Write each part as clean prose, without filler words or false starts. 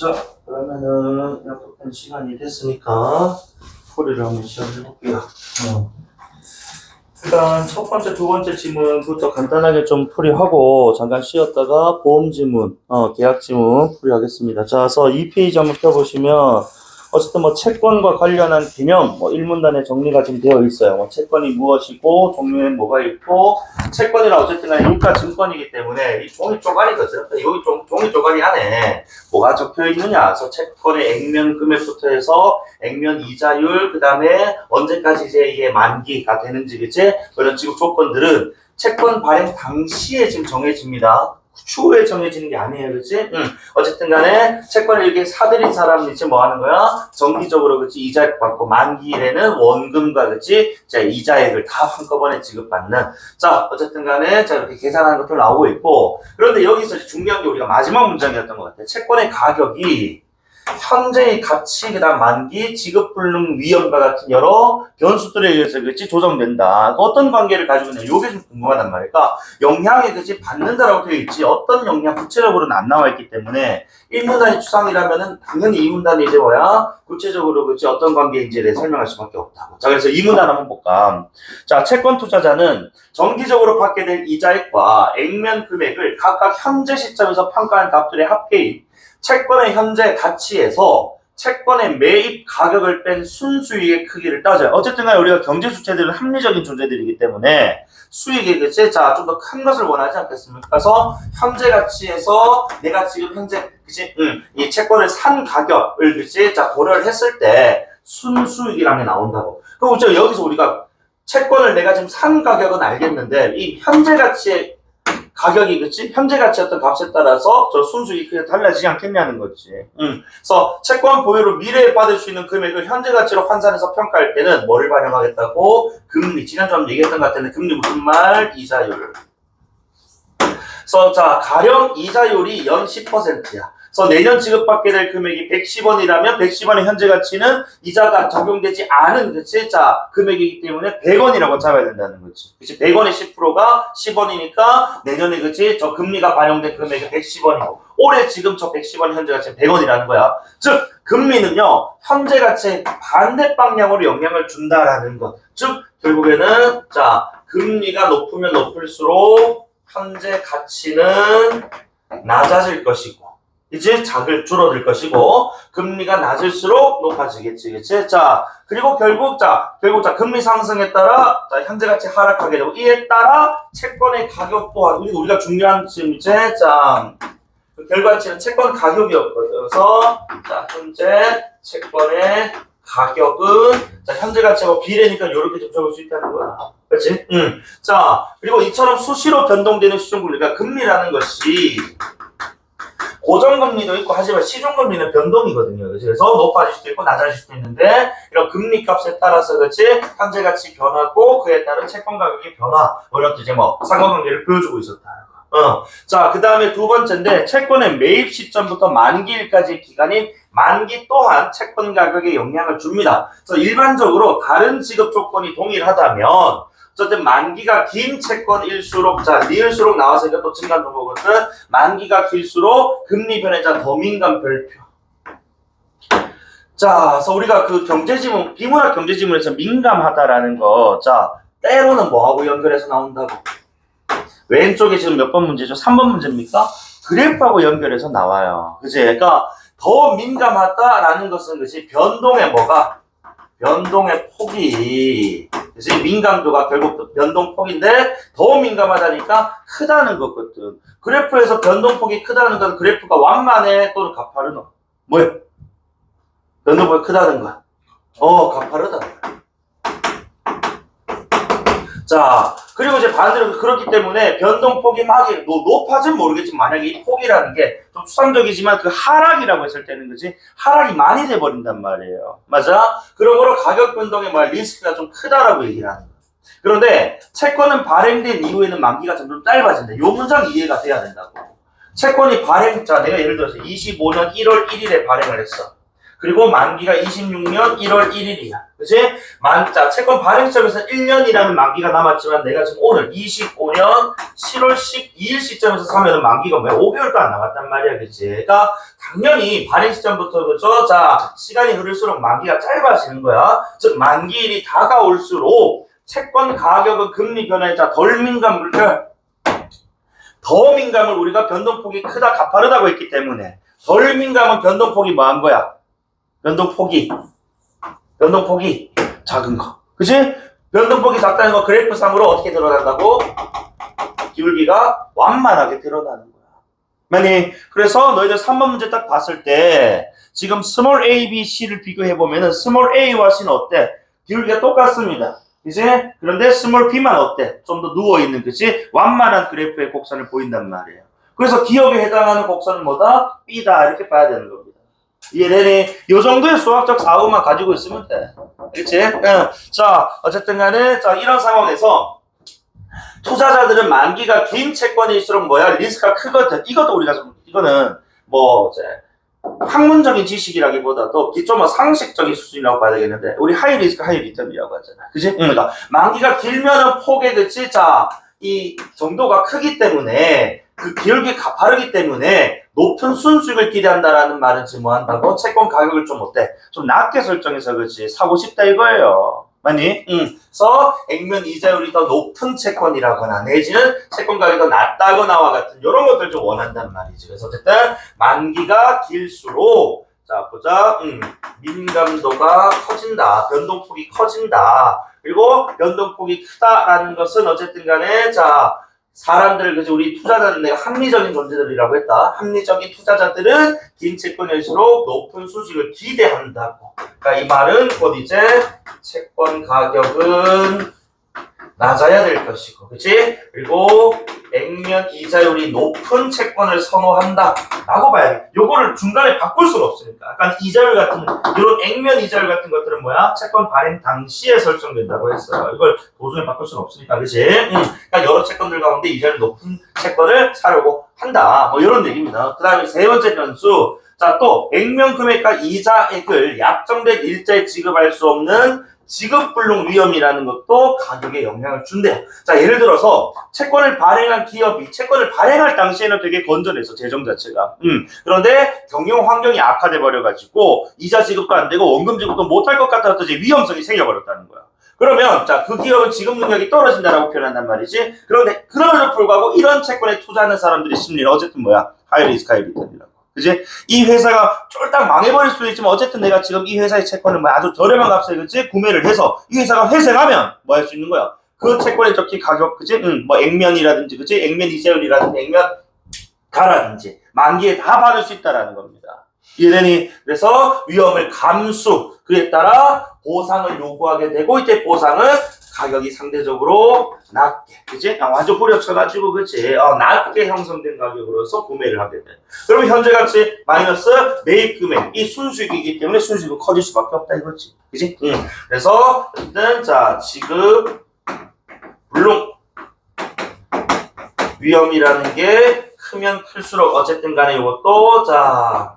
자, 그러면은 약속된 시간이 됐으니까 풀이를 한번 시작해 볼게요. 일단 첫 번째, 두 번째 지문부터 간단하게 좀 풀이하고 잠깐 쉬었다가 보험 지문, 계약 지문 풀이하겠습니다. 자, 그래서 2페이지 한번 펴보시면 어쨌든 뭐 채권과 관련한 개념, 뭐 1문단에 정리가 지금 되어 있어요. 뭐 채권이 무엇이고, 종류엔 뭐가 있고, 채권이라 어쨌든 간에 유가 증권이기 때문에 이 종이 쪼가리거든. 여기 종이 쪼가리 안에 뭐가 적혀 있느냐. 그래서 채권의 액면 금액부터 해서 액면 이자율, 그 다음에 언제까지 이제 이게 만기가 되는지, 그치? 그런 지급 조건들은 채권 발행 당시에 지금 정해집니다. 추후에 정해지는 게 아니에요, 그치? 어쨌든 간에 채권을 이렇게 사들인 사람이 이제 뭐 하는 거야? 정기적으로, 그치? 이자액 받고 만기일에는 원금과, 그치? 자, 이자액을 다 한꺼번에 지급받는. 자, 어쨌든 간에 자, 이렇게 계산하는 것도 나오고 있고. 그런데 여기서 중요한 게 우리가 마지막 문장이었던 것 같아. 채권의 가격이 현재의 가치, 그 다음 만기, 지급불능 위험과 같은 여러 변수들에 의해서 그치 조정된다. 어떤 관계를 가지고 있냐? 요게 좀 궁금하단 말이야. 영향이 그치 받는다라고 되어 있지. 어떤 영향 구체적으로는 안 나와 있기 때문에 1문단이 추상이라면은 당연히 2문단이 이제 뭐야? 구체적으로 그치 어떤 관계인지에 대해 설명할 수밖에 없다고. 자, 그래서 2문단 한번 볼까? 자, 채권 투자자는 정기적으로 받게 될 이자액과 액면 금액을 각각 현재 시점에서 평가한 값들의 합계인 채권의 현재 가치에서 채권의 매입 가격을 뺀 순수익의 크기를 따져요. 어쨌든 간에 우리가 경제 주체들은 합리적인 존재들이기 때문에 수익이 그치? 자, 좀 더 큰 것을 원하지 않겠습니까? 그래서 현재 가치에서 내가 지금 현재 그치? 이 채권을 산 가격을 그치? 자, 고려를 했을 때 순수익이라는 게 나온다고. 그럼 여기서 우리가 채권을 내가 지금 산 가격은 알겠는데 이 현재 가치의 가격이 그치? 현재 가치였던 값에 따라서 저 순수익이 크게 달라지지 않겠냐는 거지. 그래서 채권 보유로 미래에 받을 수 있는 금액을 현재 가치로 환산해서 평가할 때는 뭐를 반영하겠다고? 금리. 지난주에 한번 얘기했던 것 같은데 금리 무슨 말? 이자율. 그래서 자, 가령 이자율이 연 10%야. 그래서 내년 지급받게 될 금액이 110원이라면 110원의 현재 가치는 이자가 적용되지 않은 그치? 자, 금액이기 때문에 100원이라고 잡아야 된다는 거지. 그치? 100원의 10%가 10원이니까 내년에 그치? 저 금리가 반영된 금액이 110원이고 올해 지금 저 110원 현재 가치는 100원이라는 거야. 즉, 금리는요, 현재 가치에 반대 방향으로 영향을 준다라는 것. 즉, 결국에는 자, 금리가 높으면 높을수록 현재 가치는 낮아질 것이고 이제 줄어들 것이고 금리가 낮을수록 높아지겠지, 그치? 자, 그리고 결국 금리 상승에 따라 자, 현재 가치 하락하게 되고 이에 따라 채권의 가격 또한 우리가 중요한 지금 이제 자 결과치는 채권 가격이었거든. 그래서 자, 현재 채권의 가격은 자, 현재 가치하고 비례니까 이렇게 좀 적을 수 있다는 거야. 그렇지? 자, 그리고 이처럼 수시로 변동되는 시중금리가 금리라는 것이 고정금리도 있고 하지만 시중금리는 변동이거든요. 그래서 높아질 수도 있고 낮아질 수도 있는데 이런 금리 값에 따라서 그렇지 현재 가치 변화고 그에 따른 채권 가격의 변화 이렇게 이제 뭐 상관관계를 보여주고 있었다. 자, 그 다음에 두 번째인데 채권의 매입 시점부터 만기일까지의 기간인 만기 또한 채권 가격에 영향을 줍니다. 그래서 일반적으로 다른 지급 조건이 동일하다면 어쨌든 만기가 긴 채권일수록 자 리을수록 나와서니까 또 증가한 정보거든. 만기가 길수록 금리 변화자 더 민감 별표. 자, 그래서 우리가 그 경제지문 비문학 경제지문에서 민감하다라는 거, 자 때로는 뭐하고 연결해서 나온다고? 왼쪽에 지금 몇 번 문제죠? 3번 문제입니까? 그래프하고 연결해서 나와요. 그치? 그러니까 더 민감하다라는 것은 그치? 변동의 폭이 그치? 민감도가 결국 변동폭인데 더 민감하다니까 크다는 거거든. 그래프에서 변동폭이 크다는 건 그래프가 완만해 또는 가파르노? 뭐야? 변동폭이 크다는 거야. 가파르다. 자, 그리고 이제 반대로 그렇기 때문에 변동폭이 막 높아지면 모르겠지만 만약에 이 폭이라는 게 좀 추상적이지만 그 하락이라고 했을 때는 그지 하락이 많이 돼버린단 말이에요. 맞아? 그러므로 가격 변동의 리스크가 좀 크다라고 얘기를 하는 거예요. 그런데 채권은 발행된 이후에는 만기가 점점 짧아진다. 요 문장 이해가 돼야 된다고. 채권이 자 내가 예를 들어서 25년 1월 1일에 발행을 했어. 그리고 만기가 26년 1월 1일이야. 그치? 자, 채권 발행 시점에서 1년이라는 만기가 남았지만 내가 지금 오늘 25년 7월 12일 시점에서 사면은 만기가 뭐야? 5개월도 안 남았단 말이야. 그치? 그러니까 당연히 발행 시점부터 그죠? 자, 시간이 흐를수록 만기가 짧아지는 거야. 즉, 만기일이 다가올수록 채권 가격은 금리 변화에 덜 민감을 우리가 변동폭이 크다 가파르다고 했기 때문에 덜 민감한 변동폭이 뭐 한 거야? 변동폭이 작은 거. 그치? 변동폭이 작다는 거 그래프상으로 어떻게 드러난다고? 기울기가 완만하게 드러나는 거야. 만약 그래서 너희들 3번 문제 딱 봤을 때 지금 스몰 a, b, c를 비교해보면은 스몰 a와 c는 어때? 기울기가 똑같습니다. 그치? 그런데 스몰 b만 어때? 좀 더 누워있는, 그치? 완만한 그래프의 곡선을 보인단 말이에요. 그래서 기억에 해당하는 곡선은 뭐다? b다. 이렇게 봐야 되는 겁니다. 이해되니? 요 정도의 수학적 사고만 가지고 있으면 돼. 그치? 자, 어쨌든 간에, 자, 이런 상황에서 투자자들은 만기가 긴 채권일수록 뭐야? 리스크가 크거든. 이것도 우리가 이거는 뭐, 이제, 학문적인 지식이라기보다도 좀 상식적인 수준이라고 봐야 되겠는데, 우리 하이 리스크, 하이 리턴이라고 하잖아. 그치? 그러니까, 만기가 길면은 폭의 그치? 자, 이 정도가 크기 때문에, 그 기울기 가파르기 때문에 높은 순수익을 기대한다라는 말은 지금 뭐 한다고? 채권 가격을 좀 어때? 좀 낮게 설정해서 그렇지 사고 싶다 이거예요. 맞니? 그래서 액면 이자율이 더 높은 채권이라거나 내지는 채권 가격이 더 낮다거나와 같은 이런 것들 좀 원한단 말이지. 그래서 어쨌든 만기가 길수록 자 보자. 민감도가 커진다. 변동폭이 커진다. 그리고 변동폭이 크다라는 것은 어쨌든 간에 자 사람들, 그지? 우리 투자자는 내가 합리적인 존재들이라고 했다. 합리적인 투자자들은 긴 채권일수록 높은 수익을 기대한다고. 그러니까 이 말은 곧 이제 채권 가격은 낮아야 될 것이고, 그치? 그리고 액면 이자율이 높은 채권을 선호한다 라고 봐야 돼. 요거를 중간에 바꿀 수는 없으니까. 약간 이자율 같은, 이런 액면 이자율 같은 것들은 뭐야? 채권 발행 당시에 설정된다고 했어요. 이걸 도중에 바꿀 수는 없으니까, 그치? 그러니까 여러 채권들 가운데 이자율 높은 채권을 사려고 한다. 뭐 이런 얘기입니다. 그 다음에 세 번째 변수. 자, 또 액면 금액과 이자액을 약정된 일자에 지급할 수 없는 지급불능 위험이라는 것도 가격에 영향을 준대요. 자, 예를 들어서 채권을 발행한 기업이 채권을 발행할 당시에는 되게 건전해서 재정 자체가. 그런데 경영 환경이 악화돼 버려가지고 이자 지급도 안 되고 원금 지급도 못할 것 같아서 이제 위험성이 생겨버렸다는 거야. 그러면 자, 그 기업은 지급 능력이 떨어진다라고 표현한단 말이지. 그런데 그럼에도 불구하고 이런 채권에 투자하는 사람들의 심리는 어쨌든 뭐야? 하이 리스크 하이 리턴이라고. 그지? 이 회사가 쫄딱 망해버릴 수도 있지만 어쨌든 내가 지금 이 회사의 채권을 뭐 아주 저렴한 값에 그치? 구매를 해서 이 회사가 회생하면 뭐 할 수 있는 거야? 그 채권에 적힌 가격, 그치? 뭐 액면이라든지, 그치? 액면 이자율이라든지, 액면 가라든지 만기에 다 받을 수 있다라는 겁니다. 이해되니? 그래서 위험을 감수, 그에 따라 보상을 요구하게 되고 이때 보상은 가격이 상대적으로 낮게, 그치? 완전 뿌려쳐가지고, 그치? 낮게 형성된 가격으로서 구매를 하게 돼. 그러면 현재가치 마이너스 매입 금액, 이 순수익이기 때문에 순수익은 커질 수밖에 없다 이거지. 그치? 그래서, 일단, 자, 지급, 물론, 위험이라는 게 크면 클수록 어쨌든 간에 이것도, 자,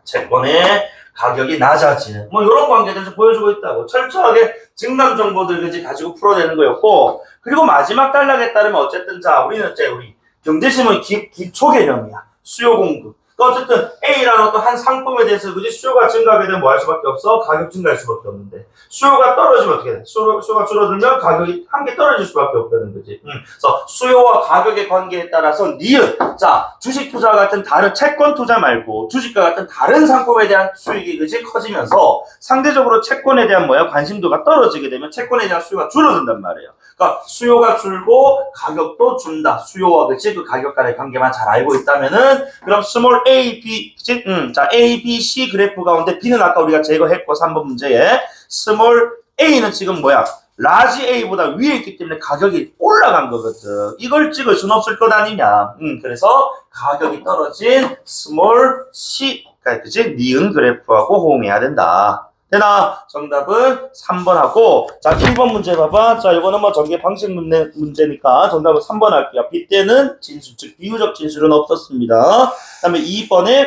채권의 가격이 낮아지는 뭐 이런 관계들 좀 보여주고 있다고. 철저하게 증감 정보들 그지 가지고 풀어내는 거였고, 그리고 마지막 단락에 따르면 어쨌든 자 우리는 이제 우리 경제심은 기초 개념이야. 수요 공급. 그러니까 어쨌든 A라는 어떤 한 상품에 대해서 그지 수요가 증가하게 되면 뭐 할 수밖에 없어? 가격 증가할 수밖에 없는데 수요가 떨어지면 어떻게 돼? 수요가 줄어들면 가격이 함께 떨어질 수밖에 없다는 거지. 그래서 수요와 가격의 관계에 따라서 니은 자 주식 투자와 같은 다른 채권 투자 말고 주식과 같은 다른 상품에 대한 수익이 그지 커지면서 상대적으로 채권에 대한 뭐야 관심도가 떨어지게 되면 채권에 대한 수요가 줄어든단 말이에요. 그러니까 수요가 줄고 가격도 준다. 수요와 그치 그 가격 간의 관계만 잘 알고 있다면은 그럼 스몰 A, B, 그치? 자 A, B, C 그래프 가운데 B는 아까 우리가 제거했고 3번 문제에 스몰 A는 지금 뭐야? 라지 A보다 위에 있기 때문에 가격이 올라간 거거든. 이걸 찍을 수는 없을 것 아니냐. 그래서 가격이 떨어진 스몰 C, 그치? 니은 그래프하고 호응해야 된다. 되나? 정답은 3번 하고, 자, 1번 문제 봐봐. 자, 이거는 뭐 전개 방식 문제니까 정답은 3번 할게요. 빗대는 진술, 즉, 비유적 진술은 없었습니다. 그 다음에 2번에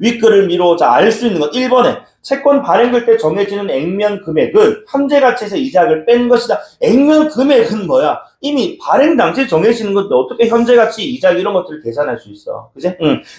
윗글을 미로 자 알 수 있는 것 1번에 채권 발행될 때 정해지는 액면 금액은 현재 가치에서 이자를 뺀 것이다. 액면 금액은 뭐야? 이미 발행 당시에 정해지는 건데 어떻게 현재 가치, 이자 이런 것들을 계산할 수 있어? 그지?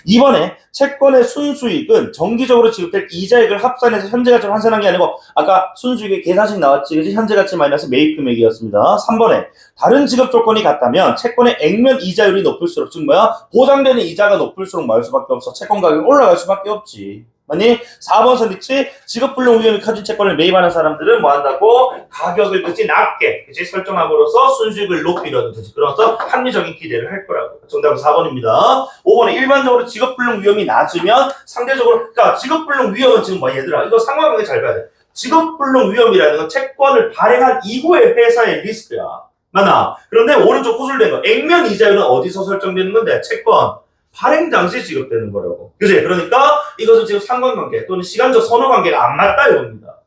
2번에 채권의 순수익은 정기적으로 지급될 이자액을 합산해서 현재 가치로 환산한 게 아니고 아까 순수익의 계산식 나왔지, 그지? 현재 가치 마이너스 매입 금액이었습니다. 3번에 다른 지급 조건이 같다면 채권의 액면 이자율이 높을수록 즉 뭐야? 보장되는 이자가 높을수록 뭐 할 수밖에 없어. 채권 가격이 올라갈 수밖에 없지. 아니 4번 선택지 지급불능 위험이 커진 채권을 매입하는 사람들은 뭐 한다고? 가격을 그치 낮게 그치 설정함으로써 순수익을 높이려는 그치 그런 어떤 합리적인 기대를 할 거라고. 정답은 4번입니다. 5번에 일반적으로 지급불능 위험이 낮으면 상대적으로 그러니까 지급불능 위험은 지금 뭐 얘들아 이거 상관관계 잘 봐야 돼. 지급불능 위험이라는 건 채권을 발행한 이후의 회사의 리스크야. 맞나? 그런데 오른쪽 호술된 거 액면 이자율은 어디서 설정되는 건데? 채권 발행 당시에 지급되는 거라고. 그지? 그러니까 이것은 지금 상관관계 또는 시간적 선호관계가 안 맞다 이겁니다.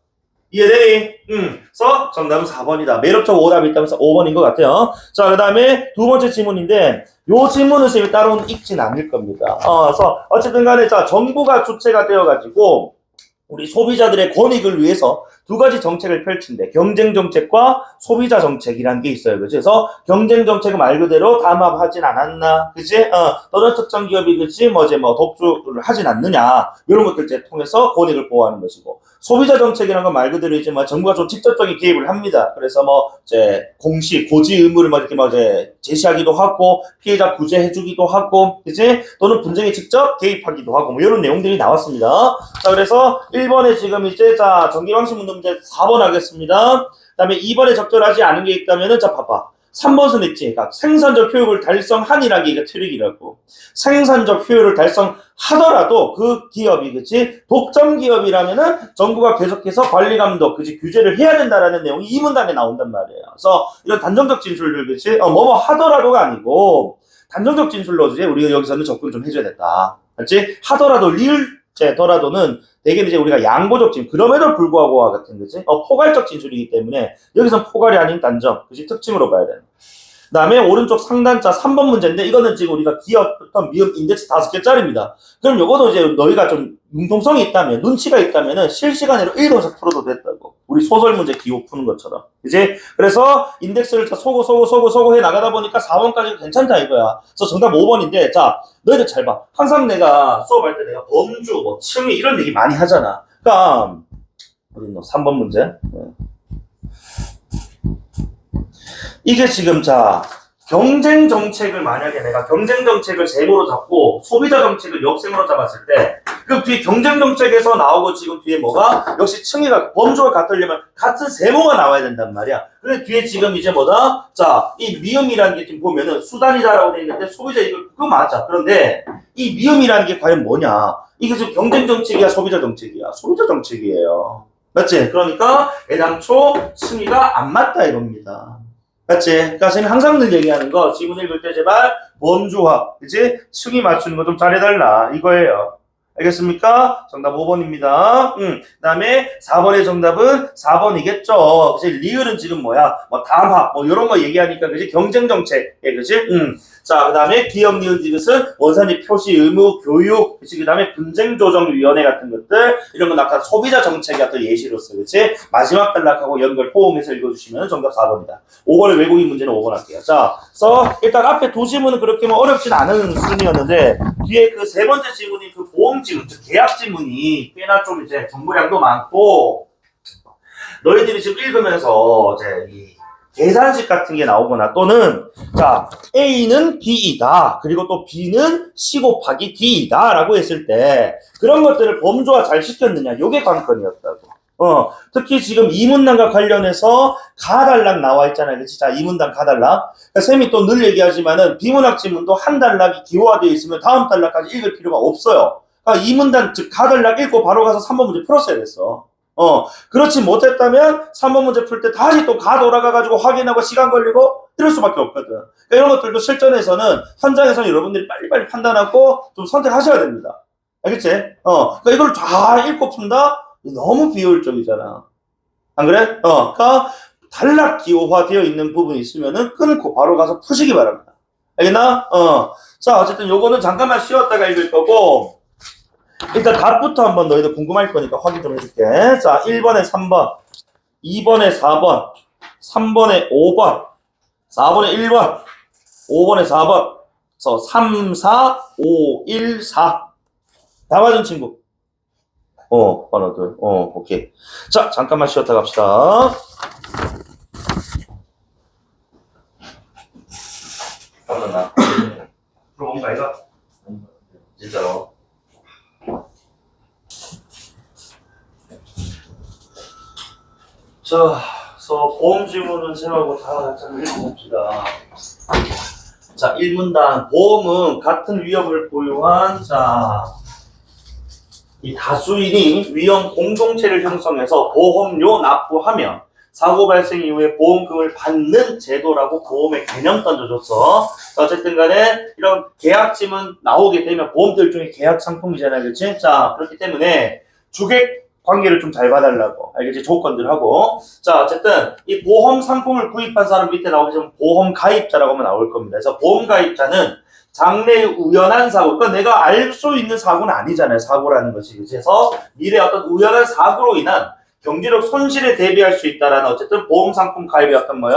이해되니? 그래서 정답은 4번이다. 매력적 오답이 있다면서 5번인 것 같아요. 자, 그 다음에 두 번째 질문인데 요 질문은 선생님이 따로는 읽진 않을 겁니다. 그래서 어쨌든 간에 자 정부가 주체가 되어가지고 우리 소비자들의 권익을 위해서 두 가지 정책을 펼친대. 경쟁 정책과 소비자 정책이라는 게 있어요. 그치? 그래서 경쟁 정책은 말 그대로 담합하진 않았나? 그치? 또는 특정 기업이 그치? 독주를 하진 않느냐? 이런 것들 이제 통해서 권익을 보호하는 것이고. 소비자 정책이라는 건 말 그대로 이제 정부가 좀 직접적인 개입을 합니다. 그래서 이제 공시, 고지 의무를 이렇게 이제 제시하기도 하고, 피해자 구제해주기도 하고, 그치? 또는 분쟁에 직접 개입하기도 하고, 이런 내용들이 나왔습니다. 자, 그래서 1번에 지금 이제 자, 전기방식 문제 4번 하겠습니다. 그 다음에 2번에 적절하지 않은 게 있다면은 자, 봐봐. 3번 선택지. 그러니까 생산적 효율을 달성한이라는 게 이게 트릭이라고. 생산적 효율을 달성하더라도 그 기업이, 그치? 독점 기업이라면은 정부가 계속해서 관리 감독, 그치? 규제를 해야 된다라는 내용이 이 문단에 나온단 말이에요. 그래서 이런 단정적 진술들, 그치? 하더라도가 아니고, 단정적 진술로 이제 우리가 여기서는 접근 좀 해줘야 된다. 그치? 하더라도, 리을제더라도는 대개는 이제 우리가 양보적 진술, 그럼에도 불구하고와 같은 거지. 포괄적 진술이기 때문에 여기서 포괄이 아닌 단정, 그지 특징으로 봐야 돼. 그 다음에 오른쪽 상단자 3번 문제인데 이거는 지금 우리가 기업부터 미음 인덱스 5개짜리입니다. 그럼 요거도 이제 너희가 좀 융통성이 있다면, 눈치가 있다면은 실시간으로 읽어서 풀어도 됐다고. 우리 소설 문제 기호 푸는 것처럼. 그지? 그래서 인덱스를 소고 해 나가다 보니까 4번까지 괜찮다 이거야. 그래서 정답 5번인데, 자, 너희들 잘 봐. 항상 내가 수업할 때 내가 범주, 층위 이런 얘기 많이 하잖아. 그러니까, 어딨노? 3번 문제. 이게 지금 자 경쟁 정책을 만약에 내가 경쟁 정책을 세모로 잡고 소비자 정책을 역세모로 잡았을 때 그 뒤에 경쟁 정책에서 나오고 지금 뒤에 뭐가 역시 층위가 범주가 같으려면 같은 세모가 나와야 된단 말이야. 근데 뒤에 지금 이제 뭐다? 자, 이 미음이라는 게 지금 보면은 수단이다라고 돼 있는데 소비자 이거 그거 맞아. 그런데 이 미음이라는 게 과연 뭐냐? 이게 지금 경쟁 정책이야, 소비자 정책이야? 소비자 정책이에요. 맞지? 그러니까 애당초 층위가 안 맞다 이겁니다. 맞지? 그러니까 선생님이 항상 늘 얘기하는 거 지문 읽을 때 제발 범주화, 그치? 층위 맞추는 거 좀 잘해달라 이거예요. 알겠습니까? 정답 5번입니다. 그 다음에 4번의 정답은 4번이겠죠. 그치? 리을은 지금 뭐야? 담합, 요런 거 얘기하니까, 그치? 경쟁 정책, 그치? 자, 그 다음에 기업 니은 디귿은 원산지 표시 의무 교육, 그치? 그 다음에 분쟁조정위원회 같은 것들, 이런 건 아까 소비자 정책이 어떤 예시로서, 그치? 마지막 단락하고 연결 호응해서 읽어주시면 정답 4번이다. 5번의 외국인 문제는 5번 할게요. 자, 그래서 일단 앞에 두 지문은 그렇게 어렵진 않은 수준이었는데, 뒤에 그 세 번째 지문이 그 보험 지문, 즉 계약 지문이 꽤나 좀 이제 정보량도 많고, 너희들이 지금 읽으면서 이제 이 계산식 같은 게 나오거나 또는 자 A는 B이다 그리고 또 B는 C 곱하기 D이다 라고 했을 때 그런 것들을 범주화 잘 시켰느냐 요게 관건이었다고. 특히 지금 이 문단과 관련해서 가단락 나와 있잖아요. 그치? 자, 이 문단 가단락. 그러니까 쌤이 또 늘 얘기하지만은 비문학 지문도 한 단락이 기호화되어 있으면 다음 단락까지 읽을 필요가 없어요. 그러니까 이 문단 즉 가단락 읽고 바로 가서 3번 문제 풀었어야 됐어. 그렇지 못했다면 3번 문제 풀 때 다시 또 가 돌아가가지고 확인하고 시간 걸리고 이럴 수밖에 없거든. 그러니까 이런 것들도 실전에서는 현장에서는 여러분들이 빨리빨리 판단하고 좀 선택하셔야 됩니다. 알겠지? 그러니까 이걸 잘 읽고 푼다? 너무 비효율적이잖아. 안 그래? 그러니까 단락 기호화 되어 있는 부분이 있으면은 끊고 바로 가서 푸시기 바랍니다. 알겠나? 자, 어쨌든 요거는 잠깐만 쉬었다가 읽을 거고, 일단 답부터 한번 너희들 궁금할 거니까 확인 좀 해줄게. 자, 1번에 3번, 2번에 4번, 3번에 5번, 4번에 1번, 5번에 4번. 그래서 3, 4, 5, 1, 4. 다 맞은 친구. 하나, 둘. 오케이. 자, 잠깐만 쉬었다 갑시다. 잠깐만. 그럼 뭔가 이거? 진짜로. 자, 그래서 보험 질문은 제하고 다 읽어봅시다. 자, 1문단. 보험은 같은 위협을 보유한, 자, 이 다수인이 위험 공동체를 형성해서 보험료 납부하면 사고 발생 이후에 보험금을 받는 제도라고 보험의 개념 던져줬어. 어쨌든 간에 이런 계약짐은 나오게 되면 보험도 일종의 계약 상품이잖아요. 그렇지? 자, 그렇기 때문에 주객 관계를 좀 잘 봐달라고. 알겠지? 조건들하고. 자, 어쨌든 이 보험 상품을 구입한 사람 밑에 나오게 되면 보험 가입자라고 하면 나올 겁니다. 그래서 보험 가입자는 장래의 우연한 사고, 그러니까 내가 알 수 있는 사고는 아니잖아요. 사고라는 것이. 그래서 미래의 어떤 우연한 사고로 인한 경제적 손실에 대비할 수 있다라는 어쨌든 보험 상품 가입의 어떤 뭐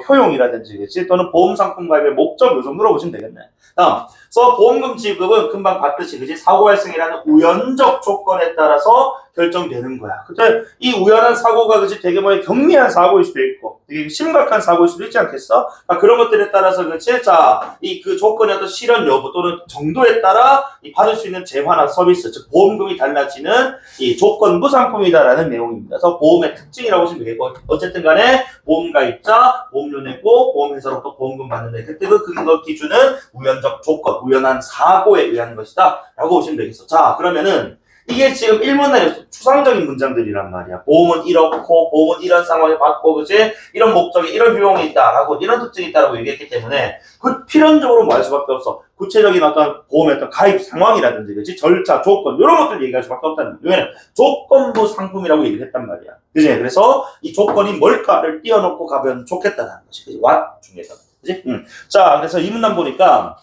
효용이라든지, 그렇지? 또는 보험 상품 가입의 목적 요 정도로 보시면 되겠네. 다음, 그래서 보험금 지급은 금방 봤듯이, 그렇지? 사고 발생이라는 우연적 조건에 따라서 결정되는 거야. 근데 이 우연한 사고가 그렇지 되게 경미한 사고일 수도 있고 되게 심각한 사고일 수도 있지 않겠어? 그런 것들에 따라서 그렇지? 자, 이 그 조건의 어떤 실현 여부 또는 정도에 따라 이 받을 수 있는 재화나 서비스, 즉 보험금이 달라지는 이 조건부 상품이다라는 내용입니다. 그래서 보험의 특징이라고 보시면 되겠고, 어쨌든 간에 보험 가입자, 보험료 내고 보험회사로부터 보험금 받는데 그때 그 근거 기준은 우연적 조건, 우연한 사고에 의한 것이다 라고 보시면 되겠어. 자, 그러면은 이게 지금 1문단에서 추상적인 문장들이란 말이야. 보험은 이렇고, 보험은 이런 상황에 받고, 그지? 이런 목적에 이런 비용이 있다라고, 이런 특징이 있다라고 얘기했기 때문에, 그 필연적으로 뭐 할 수밖에 없어. 구체적인 어떤 보험의 어떤 가입 상황이라든지, 그지? 절차, 조건, 이런 것들 얘기할 수밖에 없다는 거야. 왜냐면 조건부 상품이라고 얘기를 했단 말이야. 그지? 그래서 이 조건이 뭘까를 띄워놓고 가면 좋겠다는 것이, 그지? what 중에서. 그지? 자, 그래서 이 문단 보니까,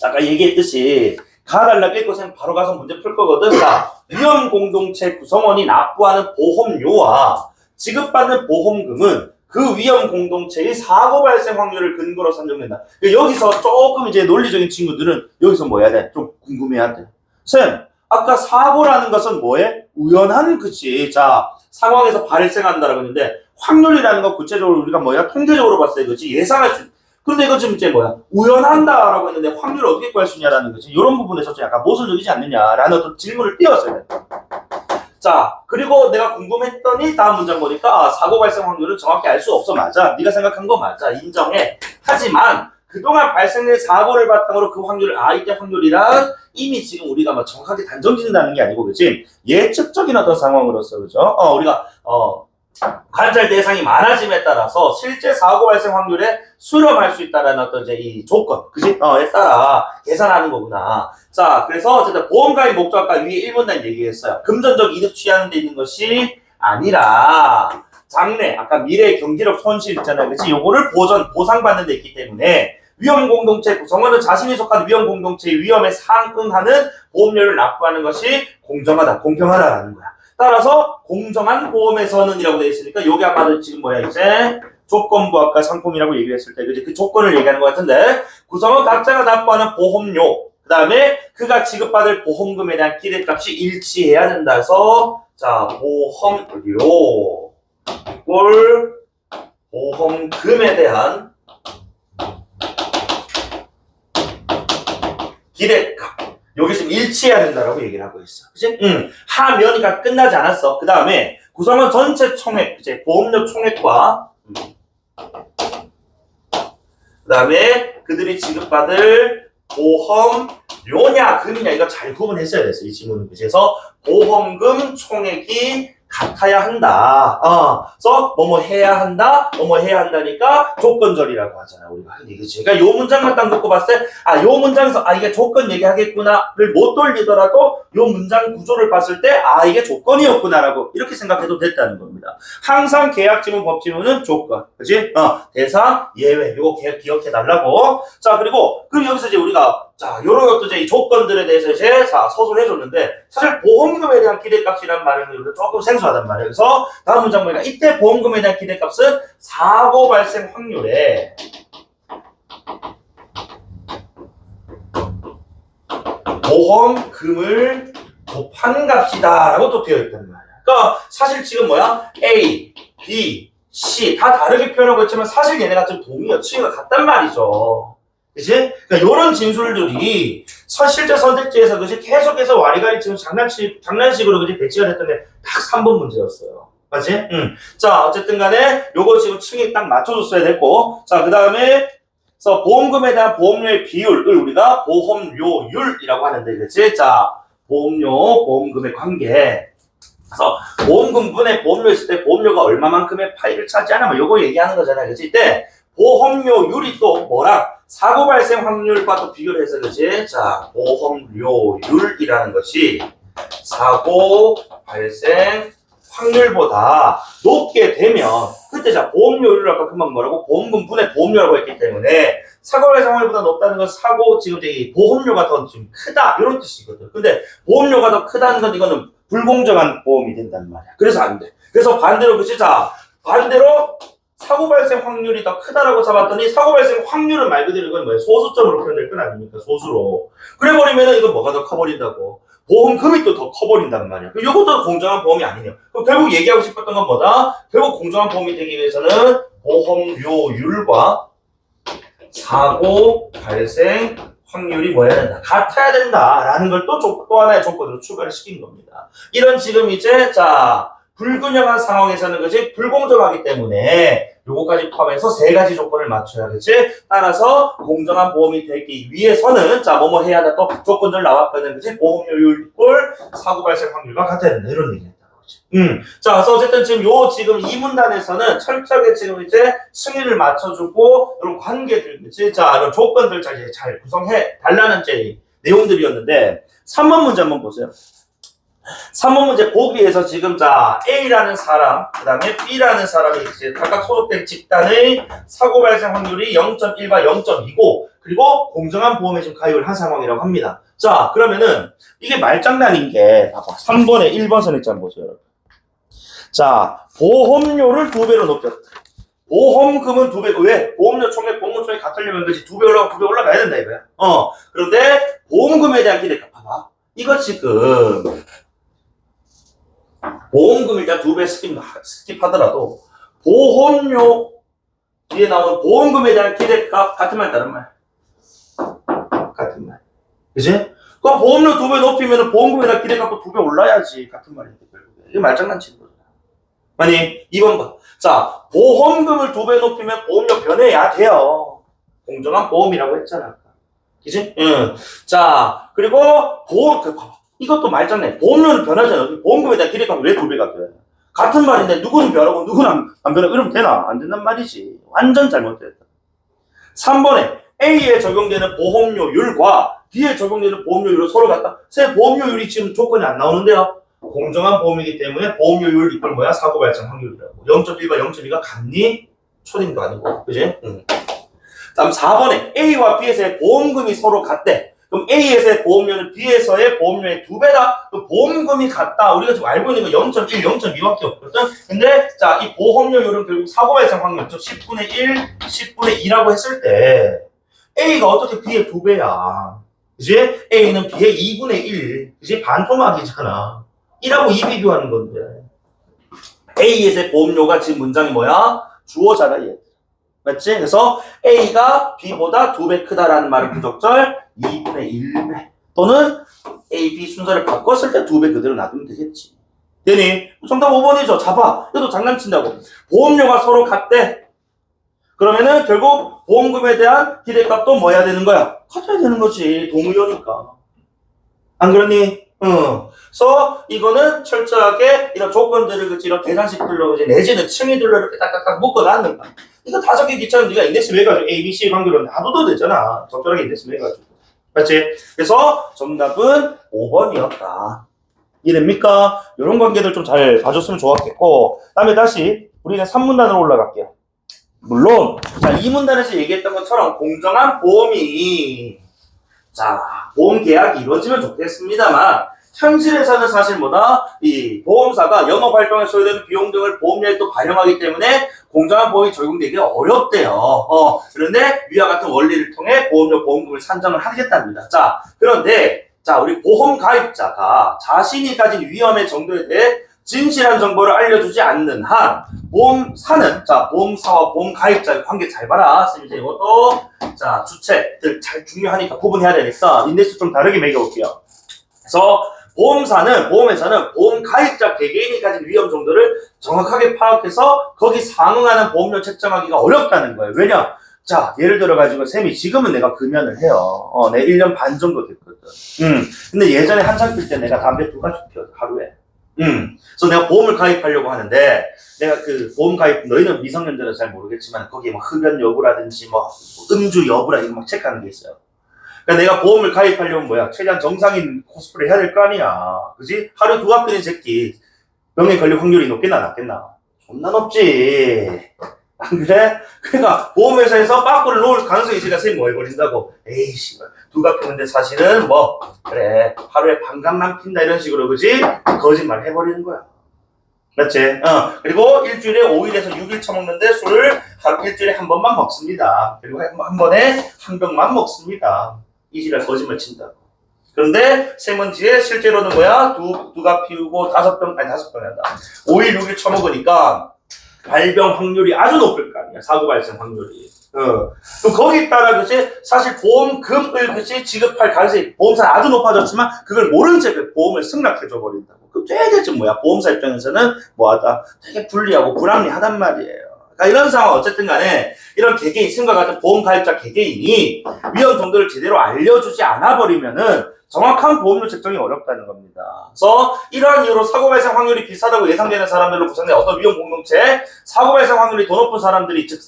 아까 얘기했듯이, 가달라고 읽고 바로 가서 문제 풀 거거든. 자, 위험 공동체 구성원이 납부하는 보험료와 지급받는 보험금은 그 위험 공동체의 사고 발생 확률을 근거로 산정된다. 여기서 조금 이제 논리적인 친구들은 여기서 뭐 해야 돼? 좀 궁금해야 돼. 쌤, 아까 사고라는 것은 뭐해? 우연한 그치. 자, 상황에서 발생한다라고 했는데 확률이라는 건 구체적으로 우리가 통계적으로 봤을 때 그치. 예상할 수 그런데 이거 지금 이제 우연한다라고 했는데 확률을 어떻게 구할 수 있냐라는 거지. 이런 부분에서 좀 약간 모순적이지 않느냐라는 어떤 질문을 띄웠어야 돼. 자, 그리고 내가 궁금했더니 다음 문장 보니까 사고 발생 확률을 정확히 알 수 없어. 맞아. 네가 생각한 거 맞아. 인정해. 하지만 그동안 발생된 사고를 바탕으로 그 확률을 이때 확률이란 이미 지금 우리가 정확하게 단정 짓는다는 게 아니고 그치? 예측적인 어떤 상황으로서 그죠? 우리가 관찰 대상이 많아짐에 따라서 실제 사고 발생 확률에 수렴할 수 있다는 어떤 이제 이 조건, 그지? 에 따라 계산하는 거구나. 자, 그래서 어쨌든 보험 가입 목적 아까 위에 1문단 얘기했어요. 금전적 이득 취하는 데 있는 것이 아니라 장래, 아까 미래의 경제적 손실 있잖아요. 그치? 요거를 보상받는 데 있기 때문에 위험 공동체 구성원은 자신이 속한 위험 공동체의 위험에 상응하는 보험료를 납부하는 것이 공정하다, 공평하다라는 거야. 따라서 공정한 보험에서는 이라고 되어 있으니까 요게 아까 지금 이제 조건부 아까 상품이라고 얘기를 했을 때 그지? 그 조건을 얘기하는 것 같은데 구성원 각자가 납부하는 보험료 그 다음에 그가 지급받을 보험금에 대한 기대값이 일치해야 된다 해서 자 보험료 꼴 보험금에 대한 기대값 여기 지금 일치해야 된다라고 얘기를 하고 있어. 그치? 하면이가 끝나지 않았어. 그 다음에 구성원 전체 총액, 이제 보험료 총액과 그 다음에 그들이 지급받을 보험료냐 금이냐 이거 잘 구분했어야 됐어. 이 질문은. 그래서 보험금 총액이 같아야 한다. 그래서 뭐뭐 해야 한다. 뭐뭐 해야 한다니까 조건절이라고 하잖아. 우리가 흔히 그치? 그러니까 요 문장만 딱 놓고 봤을 때 요 문장에서 이게 조건 얘기하겠구나를 못 돌리더라도 요 문장 구조를 봤을 때 이게 조건이었구나라고 이렇게 생각해도 됐다는 겁니다. 항상 계약 지문 법 지문은 조건. 그치? 대상 예외 요거 기억해 달라고. 자, 그리고 그럼 여기서 이제 우리가 자, 요런 것도 이제 이 조건들에 대해서 이제 서술해 줬는데, 사실 보험금에 대한 기대값이란 말은 조금 생소하단 말이에요. 그래서 다음 문장 보니까 이때 보험금에 대한 기대값은 사고 발생 확률에 보험금을 곱한 값이다 라고 또 되어 있단 말이야. 그러니까 사실 지금 뭐야? A, B, C 다 다르게 표현하고 있지만 사실 얘네가 좀 동의어 취지가 같단 말이죠. 그치? 그러니까 이런 진술들이 실제 선택지에서 그치? 계속해서 와리가리 지금 장난식으로 그치? 배치가 됐던데 딱 3번 문제였어요. 맞지? 자, 어쨌든 간에 요거 지금 층이 딱 맞춰줬어야 됐고, 자, 그 다음에 그래서 보험금에 대한 보험료의 비율을 우리가 보험료율이라고 하는데, 그치? 자, 보험금의 관계. 그래서 보험금분의 보험료 있을 때 보험료가 얼마만큼의 파이를 차지하나 뭐 요거 얘기하는 거잖아요. 그치? 이때 보험료율이 또 뭐랑 사고 발생 확률과 또 비교를 해서 그치? 자, 보험료율이라는 것이 사고 발생 확률보다 높게 되면 그때 자 보험료율을 아까 금방 뭐라고 보험금분의 보험료라고 했기 때문에 사고 발생 확률보다 높다는 건 사고 지금 이 보험료가 더 좀 크다 이런 뜻이거든. 근데 보험료가 더 크다는 건 이거는 불공정한 보험이 된단 말이야. 그래서 안 돼. 그래서 반대로 그치? 자 반대로 사고 발생 확률이 더 크다라고 잡았더니 사고 발생 확률은 말 그대로 이건 뭐야? 소수점으로 표현될 건 아닙니까? 소수로. 그래 버리면은 이건 뭐가 더 커버린다고? 보험금이 또 더 커버린단 말이야. 이것도 공정한 보험이 아니냐. 그럼 결국 얘기하고 싶었던 건 뭐다? 결국 공정한 보험이 되기 위해서는 보험료율과 사고 발생 확률이 뭐야 된다? 같아야 된다라는 걸 또 하나의 조건으로 추가를 시킨 겁니다. 이런 지금 이제 자 불균형한 상황에서는 그지 불공정하기 때문에 요거까지 포함해서 세 가지 조건을 맞춰야겠지. 따라서 공정한 보험이 되기 위해서는 자 뭐뭐 해야 돼 또 조건들 나왔거든 그지. 보험료율 꼴 사고 발생 확률과 같아야 된다 이런 얘기했다. 자, 그래서 어쨌든 지금 이 문단에서는 철저하게 지금 이제 승의를 맞춰주고, 이런 관계들, 그치? 자, 이런 조건들 잘 구성해 달라는 내용들이었는데, 3번 문제 한번 보세요. 3번 문제 보기에서 지금 자, A라는 사람, 그 다음에 B라는 사람이 이제 각각 소속된 집단의 사고 발생 확률이 0.1과 0.2고, 그리고 공정한 보험에 지금 가입을 한 상황이라고 합니다. 자, 그러면은, 이게 말장난인 게, 봐봐. 3번에 1번 선택지 한번 보세요, 여러분. 자, 보험료를 2배로 높였다. 보험금은 2배, 왜? 보험료 총액, 보험료 총액 같으려면 그지 2배 올라가고 2배 올라가야 된다, 이거야. 그런데, 보험금에 대한 기대값, 봐봐. 이거 지금, 보험금 일단 2배 스킵하더라도, 보험료 뒤에 나오는 보험금에 대한 기대값, 같은 말, 다른 말? 같은 말. 그지? 그럼 보험료 2배 높이면 보험금에 대한 기대값도 2배 올라야지. 같은 말인데, 결국에. 이거 말장난치는 거야. 아니, 2번 봐. 자, 보험금을 2배 높이면 보험료 변해야 돼요. 공정한 보험이라고 했잖아. 그치? 응. 자, 그리고 이것도 말장난. 보험료는 변하잖아. 보험금에 대한 기대값은 왜 2배가 돼? 같은 말인데 누구는 변하고 누구는 안 변하고 이러면 되나? 안 된단 말이지. 완전 잘못됐다. 3번에 A에 적용되는 보험료율과 B에 적용되는 보험료율을 서로 같다. 새 보험료율이 지금 조건이 안 나오는데요. 공정한 보험이기 때문에 보험료율 이걸 뭐야? 사고 발생 확률이라고. 0.1과 0.2가 같니? 초딩도 아니고. 그지? 다음 4번에 A와 B에서의 보험금이 서로 같대. 그럼 A에서의 보험료는 B에서의 보험료의 2배다. 그 보험금이 같다. 우리가 지금 알고 있는 거 0.1, 0.2밖에 없거든. 근데 자, 이 보험료율은 결국 사고 발생 확률, 즉 10분의 1, 10분의 2라고 했을 때 A가 어떻게 B의 2배야? 그지? A는 B의 2분의 1. 그지? 반토막이잖아. 1하고 2 비교하는 건데. A에서의 보험료가 지금 문장이 뭐야? 주어잖아, 얘. 맞지? 그래서 A가 B보다 2배 크다라는 말은 부적절 2분의 1배. 또는 A, B 순서를 바꿨을 때 2배 그대로 놔두면 되겠지. 되니? 정답 5번이죠. 잡아. 이것도 장난친다고. 보험료가 서로 같대. 그러면은 결국 보험금에 대한 기대값도 뭐 해야 되는 거야? 같아야 되는 거지. 동의어니까. 안 그러니? 그래서 이거는 철저하게 이런 조건들을 이런 계산식들로 내지는 층위들로 이렇게 딱딱딱 묶어놨는 거야. 이거 다 적기 귀찮은 네가 인덱스 매가지고 A, B, C 관계로 놔둬도 되잖아. 적절하게 인덱스 매가지고. 맞지? 그래서 정답은 5번이었다. 이해됩니까? 이런 관계들 좀 잘 봐줬으면 좋았겠고, 다음에 다시 우리는 3문단으로 올라갈게요. 물론 자, 이 문단에서 얘기했던 것처럼 공정한 보험이 자, 보험 계약이 이루어지면 좋겠습니다만, 현실에서는 사실 뭐다? 이 보험사가 영업 활동에 소요되는 비용 등을 보험료에 또 반영하기 때문에 공정한 보험이 적용되기가 어렵대요. 그런데 위와 같은 원리를 통해 보험료 보험금을 산정을 하겠답니다. 자, 그런데 자, 우리 보험 가입자가 자신이 가진 위험의 정도에 대해 진실한 정보를 알려주지 않는 한 보험사는 자, 보험사와 보험 가입자의 관계 잘 봐라. 쌤 이제 이것도 자, 주체들 잘 중요하니까 구분해야 되니까 인덱스 좀 다르게 매겨볼게요. 그래서 보험회사는 보험 가입자 개개인이 가진 위험 정도를 정확하게 파악해서 거기 상응하는 보험료 책정하기가 어렵다는 거예요. 왜냐? 자, 예를 들어가지고 쌤이 지금은 내가 금연을 해요. 내 1년 반 정도 됐거든. 근데 예전에 한창 필 때 내가 담배 2가지 피웠어, 하루에. 그래서 내가 보험을 가입하려고 하는데 내가 그 보험 가입, 너희는 미성년자는 잘 모르겠지만 거기에 뭐 흡연 여부라든지 뭐 음주 여부라 이거 막 체크하는 게 있어요. 그러니까 내가 보험을 가입하려면 뭐야? 최대한 정상인 코스프레 해야 될 거 아니야. 그지? 하루 2갑 피는 새끼 병에 걸릴 확률이 높겠나 낮겠나? 존나 높지. 안 그래? 그러니까 보험회사에서 빠꾸를 놓을 가능성이 있으니까 선생님 뭐 해버린다고. 에이씨 2갑 피는데 사실은 뭐 그래 하루에 반갑만 핀다 이런 식으로 그지? 거짓말 해버리는 거야. 맞지? 그리고 일주일에 5일에서 6일 처먹는데 술을 일주일에 한 번만 먹습니다. 그리고 한 번에 한 병만 먹습니다. 이지랄 거짓말 친다고. 그런데 쌤은 뒤에 실제로는 뭐야? 2갑 피우고 5병, 아니 5병이 한다. 5일, 6일 처먹으니까 발병 확률이 아주 높을 거 아니야. 사고 발생 확률이. 그럼 거기에 따라 그치? 사실 보험금을 그치? 지급할 가능성이 보험사는 아주 높아졌지만 그걸 모른 채 보험을 승낙해줘 버린다고. 그럼 되게 뭐야? 보험사 입장에서는 뭐하다? 되게 불리하고 불합리하단 말이에요. 그러니까 이런 상황 어쨌든 간에 이런 개개인, 쌤과 같은 보험 가입자 개개인이 위험 정도를 제대로 알려주지 않아 버리면은 정확한 보험료 책정이 어렵다는 겁니다. 그래서 이러한 이유로 사고 발생 확률이 비슷하다고 예상되는 사람들로 구성된 어떤 위험 공동체, 사고 발생 확률이 더 높은 사람들이 즉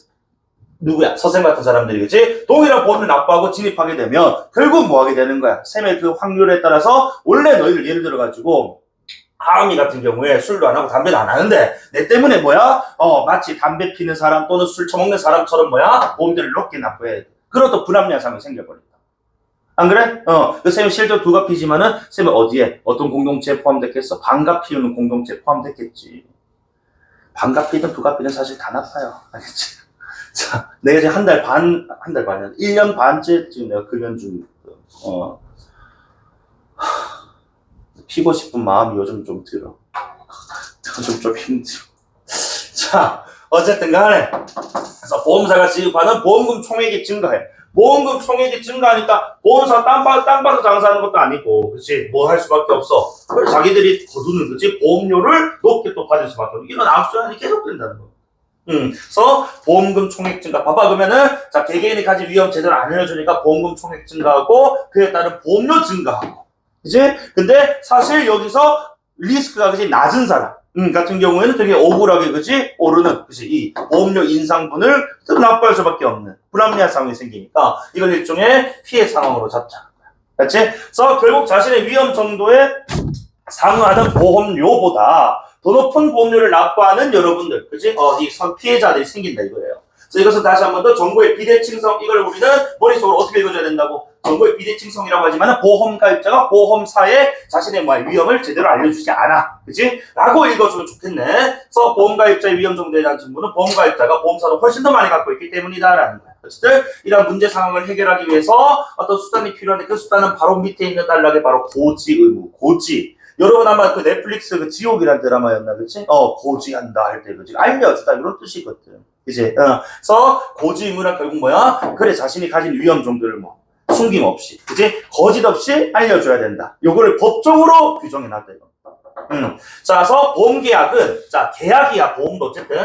누구야? 서생 같은 사람들이겠지? 동일한 보험을 납부하고 진입하게 되면 결국 뭐 하게 되는 거야? 쌤의 그 확률에 따라서 원래 너희들 예를 들어가지고 하은이 같은 경우에 술도 안 하고 담배도 안 하는데 내 때문에 뭐야? 마치 담배 피는 사람 또는 술 처먹는 사람처럼 뭐야? 보험료를 높게 납부해야 돼. 그러다 불합리한 상황이 생겨버린다. 안 그래? 그 쌤이 실제로 2갑 피지만은 쌤이 어디에? 어떤 공동체에 포함됐겠어? 반갑 피우는 공동체에 포함됐겠지. 반갑 피든 2갑 피든 사실 다 나빠요. 알겠지? 자, 내가 이제 한 달 반이야. 1년 반째 지금 내가 금연 중이거든. 피고 싶은 마음이 요즘 좀 들어. 요즘 좀 힘들어. 자, 어쨌든 간에. 그래서 보험사가 지급하는 보험금 총액이 증가해. 보험금 총액이 증가하니까 보험사 땅 봐서 장사하는 것도 아니고, 그치? 뭐 할 수밖에 없어. 그래서 자기들이 거두는, 그치? 보험료를 높게 또 받을 수밖에 없어. 이런 악순환이 계속 된다는 거. 그래서 보험금 총액 증가. 봐봐, 그러면은, 자, 개개인이 가진 위험 제대로 안 알려주니까 보험금 총액 증가하고, 그에 따른 보험료 증가하고. 그치? 근데 사실 여기서 리스크가 그치? 낮은 사람. 같은 경우에는 되게 억울하게, 그치? 오르는, 그치? 이 보험료 인상분을 또 납부할 수밖에 없는 불합리한 상황이 생기니까 이걸 일종의 피해 상황으로 잡자는 거야. 그치? 그래서 결국 자신의 위험 정도에 상응하는 보험료보다 더 높은 보험료를 납부하는 여러분들, 그치? 이 피해자들이 생긴다 이거예요. 그래서 이것은 다시 한 번 더 정보의 비대칭성, 이걸 우리는 머릿속으로 어떻게 읽어줘야 된다고? 정보의 비대칭성이라고 하지만 보험 가입자가 보험사에 자신의 위험을 제대로 알려주지 않아. 그치? 라고 읽어주면 좋겠네. 그래서 보험 가입자의 위험 정도에 대한 정보는 보험 가입자가 보험사로 훨씬 더 많이 갖고 있기 때문이다라는 거야. 어쨌든 이런 문제 상황을 해결하기 위해서 어떤 수단이 필요한데 그 수단은 바로 밑에 있는 단락에 바로 고지 의무, 고지. 여러분 아마 그 넷플릭스 그 지옥이란 드라마였나, 그치? 고지한다 할 때, 그치? 알려주다 이런 뜻이거든. 그치? 그래서 고지 의무란 결국 뭐야? 그래, 자신이 가진 위험 정도를 뭐 숨김없이, 그치? 거짓 없이 알려줘야 된다. 요거를 법적으로 규정해놨다, 이거. 자, 그래서 보험계약은, 자, 계약이야, 보험도 어쨌든.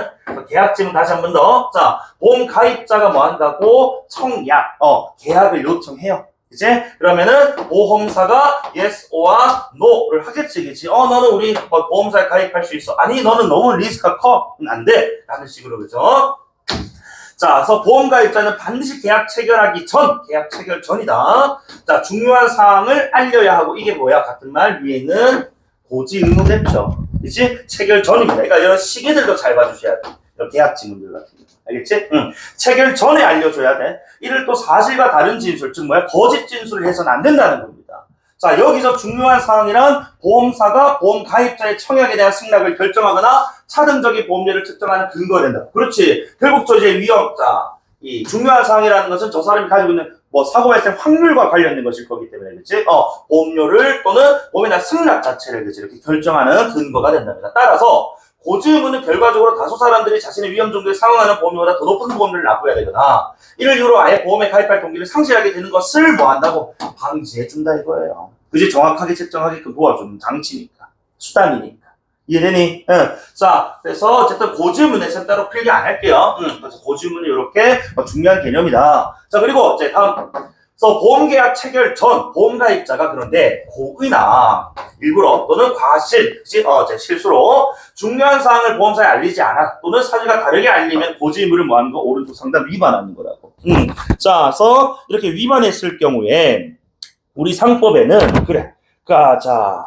계약직은 다시 한 번 더. 자, 보험 가입자가 뭐 한다고? 청약, 계약을 요청해요. 그치? 그러면은 보험사가 yes or no를 하겠지, 그치? 너는 우리 보험사에 가입할 수 있어. 아니, 너는 너무 리스크가 커. 안 돼. 라는 식으로, 그죠? 자, 그래서 보험 가입자는 반드시 계약 체결하기 전, 계약 체결 전이다. 자, 중요한 사항을 알려야 하고, 이게 뭐야? 같은 말 위에 있는 고지 의무겠죠. 그치? 체결 전입니다. 그러니까 이런 시기들도 잘 봐주셔야 돼. 이런 계약 지문들 같은 거. 알겠지? 응. 체결 전에 알려줘야 돼. 이를 또 사실과 다른 진술, 즉 뭐야? 거짓 진술을 해서는 안 된다는 겁니다. 자, 여기서 중요한 사항이란 보험사가 보험 가입자의 청약에 대한 승낙을 결정하거나 차등적인 보험료를 측정하는 근거가 된다. 그렇지. 결국 저 이제 위험자, 이 중요한 사항이라는 것은 저 사람이 가지고 있는 뭐 사고 발생 확률과 관련된 것일 거기 때문에, 그렇지? 보험료를 또는 보험에 대한 승낙 자체를 그치? 이렇게 결정하는 근거가 된답니다. 따라서 고지 의무는 결과적으로 다수 사람들이 자신의 위험 정도에 상응하는 보험료보다 더 높은 보험료를 납부해야 되거나 이를 이유로 아예 보험에 가입할 동기를 상실하게 되는 것을 뭐 한다고? 방지해준다 이거예요. 그지? 정확하게 책정하게끔 도와주는 장치니까, 수단이니까. 이해되니? 응. 자, 그래서 어쨌든 고지 의무는 따로 필기 안 할게요. 그래서 고지 의무는 이렇게 중요한 개념이다. 자, 그리고 이제 다음. 그래서 보험계약 체결 전 보험가입자가 그런데 고의나 일부러 또는 과실, 그치? 제 실수로 중요한 사항을 보험사에 알리지 않아 또는 사실과 다르게 알리면 고지 의무를 뭐하는 거? 오른쪽 상단 위반하는 거라고. 자, 그래서 이렇게 위반했을 경우에 우리 상법에는 그래. 자,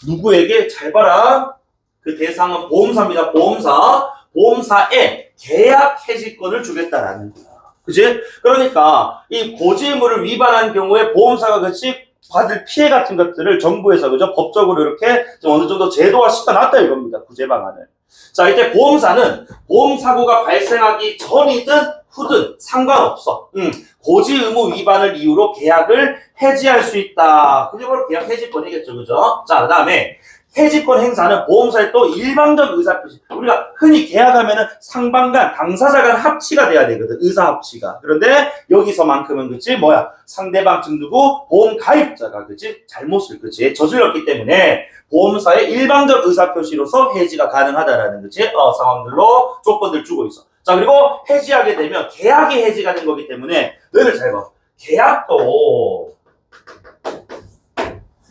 누구에게 잘 봐라. 그 대상은 보험사입니다. 보험사에 계약 해지권을 주겠다라는 거야. 그치? 그러니까 이 고지 의무를 위반한 경우에 보험사가 그치 받을 피해 같은 것들을 정부에서 그죠 법적으로 이렇게 좀 어느 정도 제도화 시켜놨다 이겁니다. 구제 방안을. 자, 이때 보험사는 보험 사고가 발생하기 전이든 후든 상관없어. 고지 의무 위반을 이유로 계약을 해지할 수 있다. 그게 바로 계약 해지권이겠죠, 그죠? 자, 그다음에 해지권 행사는 보험사의 또 일방적 의사표시. 우리가 흔히 계약하면은 상방 간, 당사자 간 합치가 돼야 되거든. 의사 합치가. 그런데 여기서만큼은 그치? 뭐야? 상대방 즉 누구? 보험 가입자가 그치? 잘못을 그치? 저질렀기 때문에 보험사의 일방적 의사표시로서 해지가 가능하다라는 그치? 상황들로 조건들 주고 있어. 자, 그리고 해지하게 되면 계약이 해지가 된 거기 때문에 너희들 잘 봐. 계약도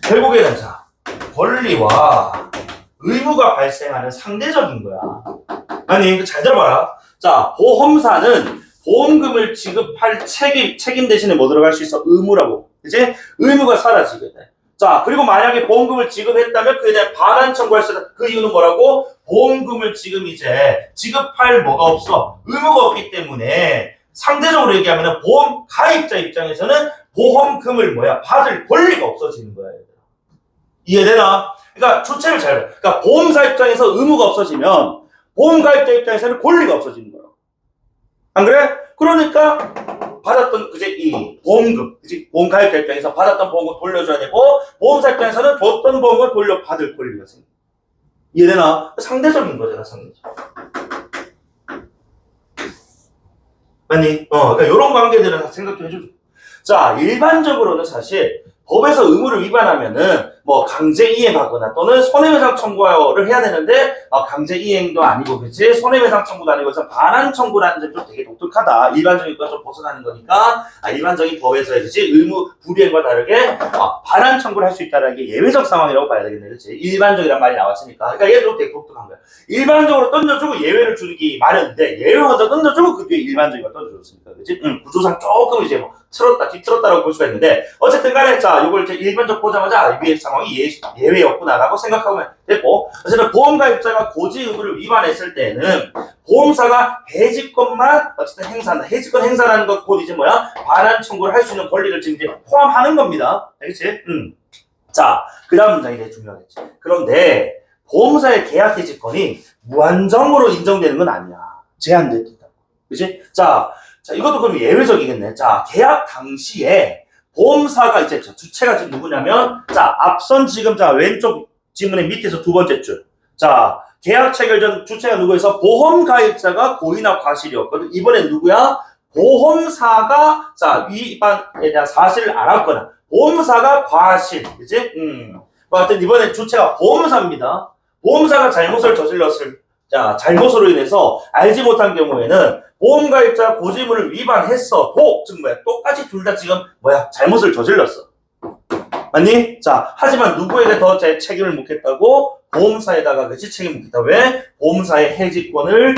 결국에는 자, 권리와 의무가 발생하는 상대적인 거야. 아니, 잘 들어봐라. 자, 보험사는 보험금을 지급할 책임 대신에 뭐 들어갈 수 있어? 의무라고. 그치? 의무가 사라지게 돼. 자, 그리고 만약에 보험금을 지급했다면 그에 대한 반환 청구할 수 있다. 그 이유는 뭐라고? 보험금을 지금 이제 지급할 뭐가 없어? 의무가 없기 때문에 상대적으로 얘기하면 보험 가입자 입장에서는 보험금을 받을 권리가 없어지는 거야. 이해되나? 그러니까 주체를 잘 봐. 그러니까 보험사 입장에서 의무가 없어지면 보험 가입자 입장에서는 권리가 없어지는 거야. 안 그래? 그러니까 받았던 그제 이 보험금, 그지? 보험 가입자 입장에서 받았던 보험금 돌려줘야 되고 보험사 입장에서는 줬던 보험을 돌려받을 권리가 생겨. 이해되나? 상대적인 거잖아, 상대적. 아니, 그러니까 이런 관계들은 생각 좀 해줘. 자, 일반적으로는 사실 법에서 의무를 위반하면은 뭐 강제 이행하거나 또는 손해배상 청구를 해야 되는데 강제 이행도 아니고 그치 손해배상 청구도 아니고 그래서 반환 청구라는 점이 좀 되게 독특하다. 일반적인 거 좀 벗어나는 거니까 일반적인 법에서의 그치 의무 불이행과 다르게 반환 청구를 할 수 있다는 게 예외적 상황이라고 봐야 되겠네. 그치 일반적이란 말이 나왔으니까. 그러니까 얘도 되게 독특한 거야. 일반적으로 던져주고 예외를 주기 마련인데 예외 먼저 던져주고 그 뒤에 일반적인 걸 던져줬으니까 그치 구조상 조금 이제 뭐 틀었다 뒤틀었다라고 볼 수가 있는데 어쨌든 간에 자 요걸 이제 일반적 보자마자 위의 상황이 예외였구나라고 생각하면 됐고 어쨌든 보험가입자가 고지 의무를 위반했을 때는 보험사가 해지권만 어쨌든 행사한다. 해지권 행사라는 것 곧 이제 반환 청구를 할 수 있는 권리를 지금 이제 포함하는 겁니다. 알겠지? 자, 그 다음 문장이 되게 중요하겠지. 그런데 보험사의 계약 해지권이 무한정으로 인정되는 건 아니야. 제한된다. 그치? 자, 이것도 그럼 예외적이겠네. 자, 계약 당시에 보험사가 이제 주체가 지금 누구냐면, 자, 앞선 지금 왼쪽 지문의 밑에서 두 번째 줄. 자, 계약 체결 전 주체가 누구에서 보험 가입자가 고의나 과실이었거든. 이번엔 누구야? 보험사가 위반에 대한 사실을 알았거나, 보험사가 과실. 그치? 하여튼 이번엔 주체가 보험사입니다. 보험사가 잘못을 저질렀을 잘못으로 인해서 알지 못한 경우에는 보험가입자 고지 의무를 위반했어도 즉 똑같이 둘 다 지금 잘못을 저질렀어. 맞니? 자, 하지만 누구에게 더 책임을 묻겠다고? 보험사에다가 그치 책임 묻겠다. 왜? 보험사의 해지권을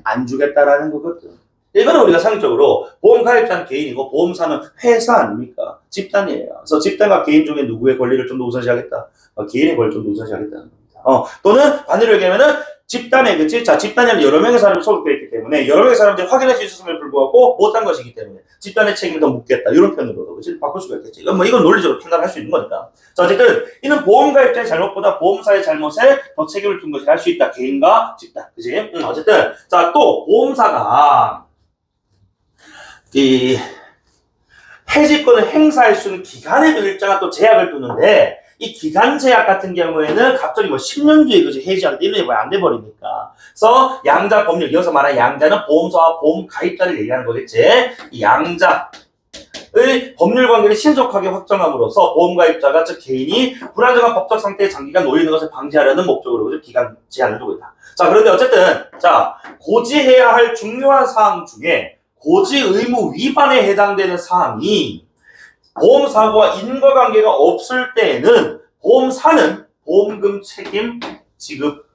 안 주겠다라는 거거든. 이거는 우리가 상식적으로 보험가입자는 개인이고 보험사는 회사 아닙니까? 집단이에요. 그래서 집단과 개인 중에 누구의 권리를 좀 더 우선시하겠다? 개인의 권리를 좀 더 우선시하겠다는 겁니다. 또는 반대로 얘기하면은 집단에, 그치? 자, 집단에는 여러 명의 사람이 소속되어 있기 때문에 여러 명의 사람들이 확인할 수 있었음에도 불구하고 못한 것이기 때문에 집단의 책임을 더 묻겠다. 이런 편으로도, 그치? 바꿀 수가 있겠지. 이건 논리적으로 판단할 수 있는 거니까. 자, 어쨌든 이는 보험가입자의 잘못보다 보험사의 잘못에 더 책임을 둔 것이 할 수 있다. 개인과 집단, 그치? 어쨌든 자, 또 보험사가 이 해지권을 행사할 수 있는 기간에도 일정한 또 제약을 두는데 이 기간 제약 같은 경우에는 갑자기 뭐 10년 뒤에 그지 해지하는데 이런 게 안 돼버리니까. 그래서 양자 법률, 여기서 말하는 양자는 보험사와 보험 가입자를 얘기하는 거겠지. 이 양자의 법률 관계를 신속하게 확정함으로써 보험 가입자가 즉 개인이 불안정한 법적 상태에 장기간 놓이는 것을 방지하려는 목적으로 기간 제한을 두고 있다. 자, 그런데 어쨌든 자, 고지해야 할 중요한 사항 중에 고지 의무 위반에 해당되는 사항이 보험사고와 인과관계가 없을 때에는 보험사는 보험금 책임 지급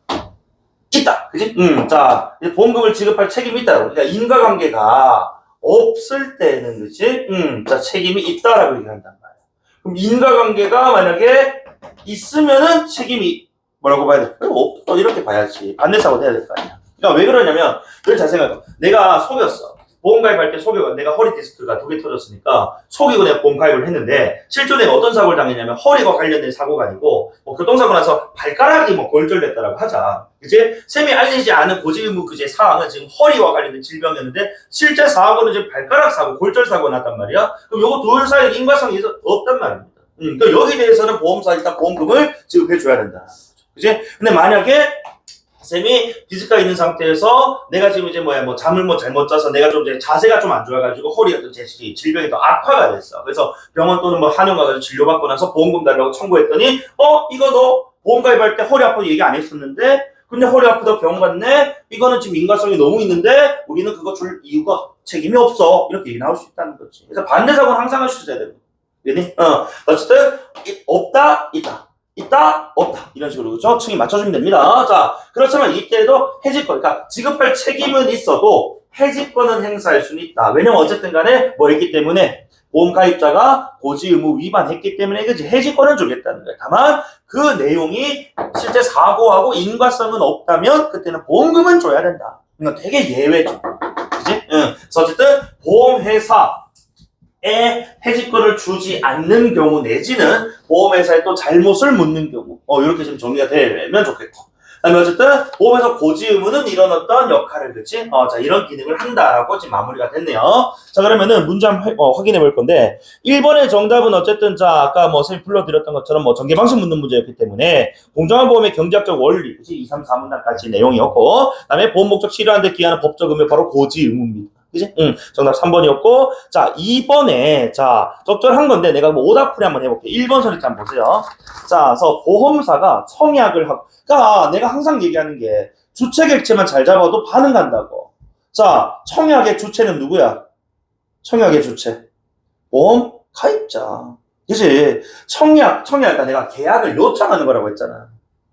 있다. 그지? 자, 보험금을 지급할 책임이 있다. 그러니까 인과관계가 없을 때는, 그지? 자, 책임이 있다라고 얘기한단 말이야. 그럼 인과관계가 만약에 있으면은 책임이 뭐라고 봐야 돼? 없다. 이렇게 봐야지. 반대사고 해야 될 거 아니야. 그러니까 왜 그러냐면, 늘 잘 생각해봐. 내가 속였어. 보험 가입할 때 속이고 내가 허리 디스크가 2개 터졌으니까 속이고 내가 보험 가입을 했는데 실제로 내가 어떤 사고를 당했냐면 허리가 관련된 사고가 아니고 뭐 교통사고 나서 발가락이 뭐 골절됐다라고 하자. 그치? 셈이 알리지 않은 고지 의무 그제 사항은 지금 허리와 관련된 질병이었는데 실제 사고는 지금 발가락 사고, 골절 사고가 났단 말이야. 그럼 요거 둘 사이에 인과성이 없단 말입니다. 그러니까 여기에 대해서는 보험사 일단 보험금을 지급해줘야 된다. 그치? 근데 만약에 쌤이 디스크가 있는 상태에서 내가 지금 이제 뭐 잠을 뭐 잘못 자서 내가 좀 이제 자세가 좀 안 좋아가지고 허리가 좀 질병이 더 악화가 됐어. 그래서 병원 또는 뭐 한의원 가서 진료받고 나서 보험금 달라고 청구했더니 이거 너 보험 가입할 때 허리 아파도 얘기 안 했었는데 근데 허리 아프다 병원 갔네? 이거는 지금 인과성이 너무 있는데 우리는 그거 줄 이유가 책임이 없어. 이렇게 얘기 나올 수 있다는 거지. 그래서 반대사고는 항상 할 수 있어야 되는 거야. 어쨌든 없다, 있다, 없다. 이런 식으로, 그죠? 층이 맞춰주면 됩니다. 자, 그렇지만 이때도 해지권, 그러니까 지급할 책임은 있어도 해지권은 행사할 수는 있다. 왜냐면 어쨌든 간에 뭐 했기 때문에 보험 가입자가 고지 의무 위반했기 때문에 그지 해지권은 주겠다는 거예요. 다만 그 내용이 실제 사고하고 인과성은 없다면 그때는 보험금은 줘야 된다. 그러니까 되게 예외죠. 그지? 그래서 어쨌든 보험회사 해지권을 주지 않는 경우 내지는 보험회사에 또 잘못을 묻는 경우 이렇게 좀 정리가 되면 좋겠고 그다음에 어쨌든 보험회사 고지 의무는 이런 어떤 역할을 그치? 자 이런 기능을 한다라고 지금 마무리가 됐네요. 자 그러면은 문제 한번 확인해 볼 건데 1번의 정답은 어쨌든 자 아까 뭐 선생님 불러드렸던 것처럼 뭐 전개 방식 묻는 문제였기 때문에 공정한 보험의 경제학적 원리 그치? 2, 3, 4문단까지 내용이었고 그다음에 보험 목적 치료하는 데 기하는 법적 의무 바로 고지 의무입니다. 그지? 정답 3번이었고, 자, 2번에, 자, 적절한 건데, 내가 뭐 오답풀이 한번 해볼게. 1번 선택지 한번 보세요. 자, 그래서 보험사가 청약을 하고, 그니까 내가 항상 얘기하는 게, 주체 객체만 잘 잡아도 반응 간다고. 자, 청약의 주체는 누구야? 청약의 주체. 보험 가입자. 그지? 청약이니까 내가 계약을 요청하는 거라고 했잖아.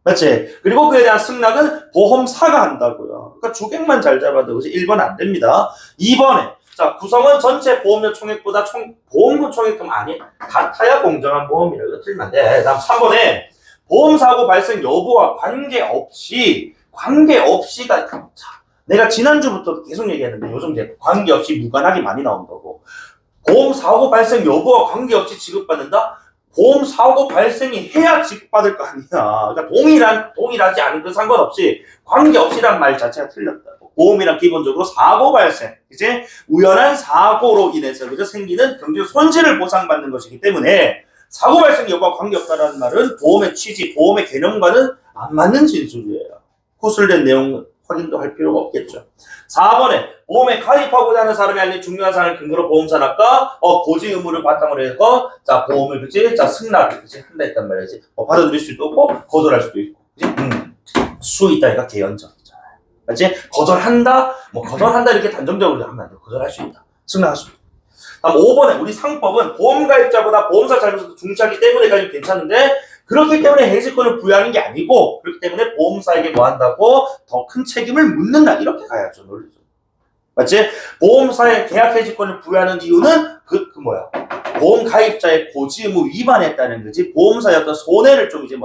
맞지? 그리고 그에 대한 승낙은 보험사가 한다고요. 그러니까 주객만 잘 잡아도 그지? 1번 안 됩니다. 2번에 자 구성은 전체 보험료 총액보다 보험금 총액금 아니 같아야 공정한 보험이라 이거 틀리면 안 돼. 다음 3번에 보험사고 발생 여부와 관계없이가 자, 내가 지난주부터 계속 얘기했는데 요즘 이제 관계없이 무관하게 많이 나온다고. 보험사고 발생 여부와 관계없이 지급받는다? 보험사고 발생이 해야 지급받을 거 아니야. 그러니까 동일하지 않은 그 상관없이 관계없이란 말 자체가 틀렸다고. 보험이란 기본적으로 사고 발생, 이제 우연한 사고로 인해서 그죠 생기는 경제적 손실을 보상받는 것이기 때문에 사고 발생 여부와 관계없다라는 말은 보험의 취지, 보험의 개념과는 안 맞는 진술이에요. 구술된 내용은 확인도 할 필요가 없겠죠. 4번에 보험에 가입하고자 하는 사람이 알린 중요한 사항을 근거로 보험사나까 고지 의무를 바탕으로 해서 자 보험을 그치 자 승낙을 그치 한다 했단 말이지. 받아들일 수도 있고 거절할 수도 있고 그치 수 있다니까 개연적이잖아요. 그치 거절한다 거절한다 이렇게 단정적으로 하면 안 돼. 거절할 수 있다. 승낙할 수 있다. 다음 5번에 우리 상법은 보험 가입자보다 보험사 잘못을 중차기 때문에까지 괜찮은데 그렇기 때문에 해지권을 부여하는 게 아니고 그렇기 때문에 보험사에게 뭐 한다고 더 큰 책임을 묻는다 이렇게 가야죠. 논리죠. 맞지? 보험사의 계약 해지권을 부여하는 이유는 보험 가입자의 고지 의무 위반했다는 거지 보험사의 어떤 손해를 좀 이제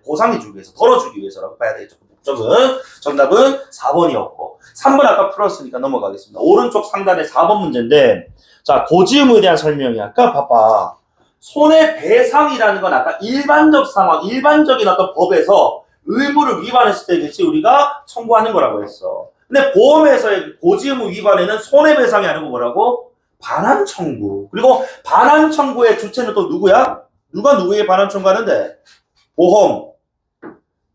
보상해주기 위해서 덜어주기 위해서라고 봐야 되겠죠. 정답은 4번이었고 3번 아까 풀었으니까 넘어가겠습니다. 오른쪽 상단의 4번 문제인데 자 고지음에 대한 설명이 아까 봐봐. 손해배상이라는 건 아까 일반적 상황, 일반적인 어떤 법에서 의무를 위반했을 때 그치 우리가 청구하는 거라고 했어. 근데 보험에서의 고지의무 위반에는 손해배상이 아니고 뭐라고? 반환 청구. 그리고 반환 청구의 주체는 또 누구야? 누가 누구에게 반환 청구하는데?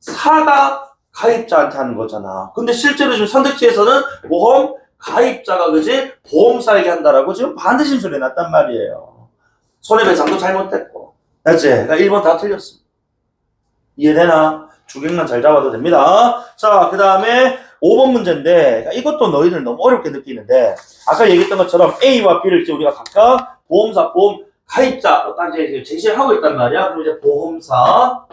보험사가 가입자한테 하는 거잖아. 근데 실제로 지금 선택지에서는 보험 가입자가 그지 보험사에게 한다라고 지금 반드시 소리 났단 말이에요. 손해배상도 잘못됐고. 맞지? 그러니까 1번 다 틀렸어. 이해되나? 주객만 잘 잡아도 됩니다. 자, 그 다음에 5번 문제인데 이것도 너희들 너무 어렵게 느끼는데 아까 얘기했던 것처럼 A와 B를 이제 우리가 각각 보험사, 보험 가입자 딱 이제 제시를 하고 있단 말이야. 그럼 이제 보험사,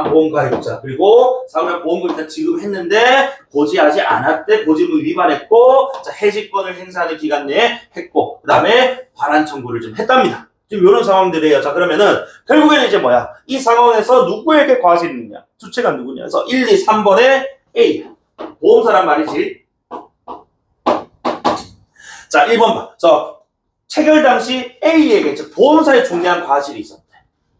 보험 가입자 그리고 사고를 보험금 일단 지급했는데 고지하지 않았대. 고지의무 위반했고 자, 해지권을 행사하는 기간 내에 했고 그 다음에 반환 청구를 좀 했답니다. 지금 이런 상황들이에요. 자, 그러면은, 결국에는 이제 뭐야? 이 상황에서 누구에게 과실이 있느냐? 주체가 누구냐? 그래서 1, 2, 3번에 A. 보험사란 말이지. 자, 1번 봐. 체결 당시 A에게, 즉, 보험사에 중대한 과실이 있었대.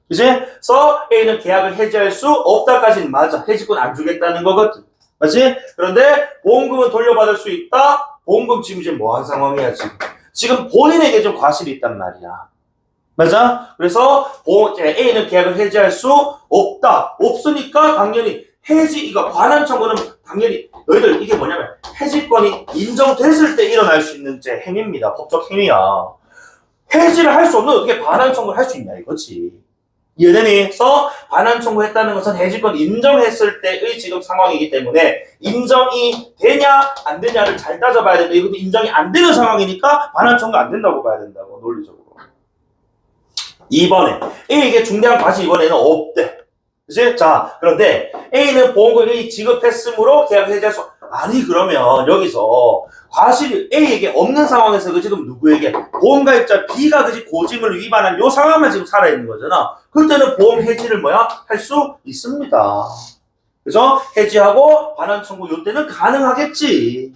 그치? 그래서 A는 계약을 해지할 수 없다까지는 맞아. 해지권 안 주겠다는 거거든. 맞지? 그런데 보험금은 돌려받을 수 있다? 보험금 지금 이제 뭐 한 상황이야, 지금? 지금 본인에게 좀 과실이 있단 말이야. 맞아? 그래서 A는 계약을 해지할 수 없다. 없으니까 당연히 이거 반환 청구는 당연히 너희들 이게 뭐냐면 해지권이 인정됐을 때 일어날 수 있는 행위입니다. 법적 행위야. 해지를 할 수 없는 어떻게 반환 청구를 할 수 있냐 이거지. 이해되니? 그래서 반환 청구했다는 것은 해지권 인정했을 때의 지금 상황이기 때문에 인정이 되냐 안 되냐를 잘 따져봐야 된다. 이것도 인정이 안 되는 상황이니까 반환 청구 안 된다고 봐야 된다고 논리적으로. 2번에 A에게 중대한 과실이 이번에는 없대. 그치? 자, 그런데 A는 보험금이 지급했으므로 계약 해지할 수 아니 그러면 여기서 과실이 A에게 없는 상황에서 그 지금 누구에게 보험가입자 B가 그지 고지의무를 위반한 요 상황만 지금 살아있는 거잖아. 그때는 보험 해지를 할 수 있습니다. 그래서 해지하고 반환 청구 요 때는 가능하겠지.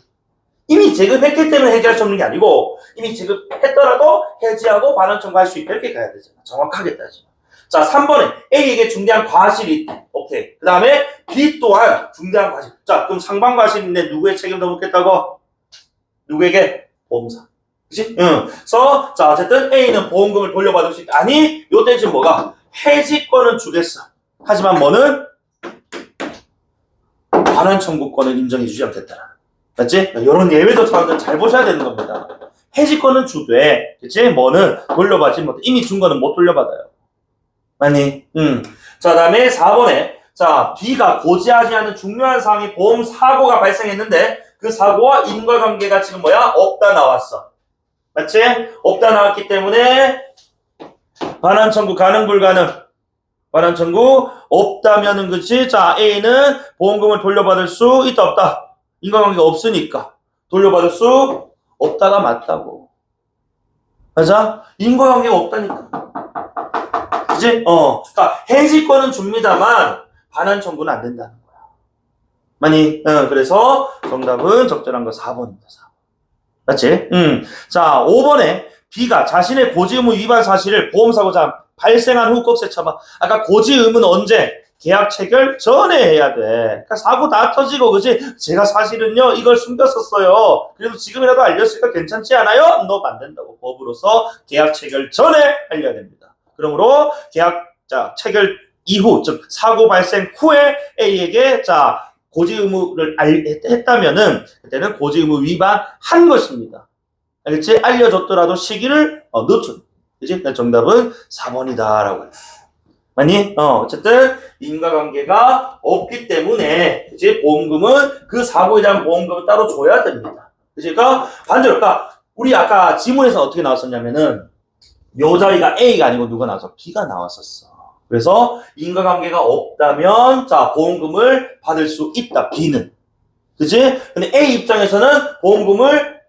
이미 지급했기 때문에 해지할 수 없는 게 아니고 이미 지급했더라도 해지하고 반환 청구할 수 있다 이렇게 가야 되잖아. 정확하게 따지면. 자, 3번에 A에게 중대한 과실이 있다. 오케이. 그 다음에 B 또한 중대한 과실. 자, 그럼 상반 과실인데 누구의 책임도 묻겠다고? 누구에게? 보험사. 그치? 응. 그래서 자, 어쨌든 A는 보험금을 돌려받을 수 있다. 아니, 요때 지금 뭐가? 해지권은 주겠어. 하지만 뭐는? 반환 청구권을 인정해주지 않겠다. 맞지? 이런 예외도 사람들 잘 보셔야 되는 겁니다. 해지권은 주되, 그치? 뭐는 돌려받지 못해. 이미 준 거는 못 돌려받아요. 아니, 자, 다음에 4번에, 자, B가 고지하지 않은 중요한 사항이 보험 사고가 발생했는데, 그 사고와 인과관계가 지금 없다 나왔어. 맞지? 없다 나왔기 때문에, 반환 청구 가능, 불가능? 반환 청구 없다면은, 그치? 자, A는 보험금을 돌려받을 수 있다, 없다? 인과관계가 없으니까 돌려받을 수 없다가 맞다고. 맞아? 인과관계가 없다니까. 그치? 그러니까 해지권은 줍니다만 반환 청구는 안 된다는 거야. 많이? 그래서 정답은 적절한 거 4번입니다. 4번. 맞지? 자, 5번에 B가 자신의 고지의무 위반 사실을 보험사고자 발생한 후 꼭 세쳐봐. 아까 고지의무는 언제? 계약 체결 전에 해야 돼. 그러니까 사고 다 터지고, 그지? 제가 사실은요, 이걸 숨겼었어요. 그래도 지금이라도 알렸으니까 괜찮지 않아요? 너 안 된다고. 법으로서 계약 체결 전에 알려야 됩니다. 그러므로 계약자 체결 이후, 즉, 사고 발생 후에 A에게, 자, 고지의무를 했다면은, 그때는 고지의무 위반한 것입니다. 알겠지? 알려줬더라도 시기를 늦춘. 그지? 정답은 4번이다라고 해요. 아니, 어쨌든, 인과관계가 없기 때문에, 그치? 보험금은, 그 사고에 대한 보험금을 따로 줘야 됩니다. 그치? 그러니까, 반대로, 우리 아까 지문에서 어떻게 나왔었냐면은, 요 자리가 A가 아니고 누가 나와서 B가 나왔었어. 그래서, 인과관계가 없다면, 자, 보험금을 받을 수 있다, B는. 그치? 근데 A 입장에서는 보험금을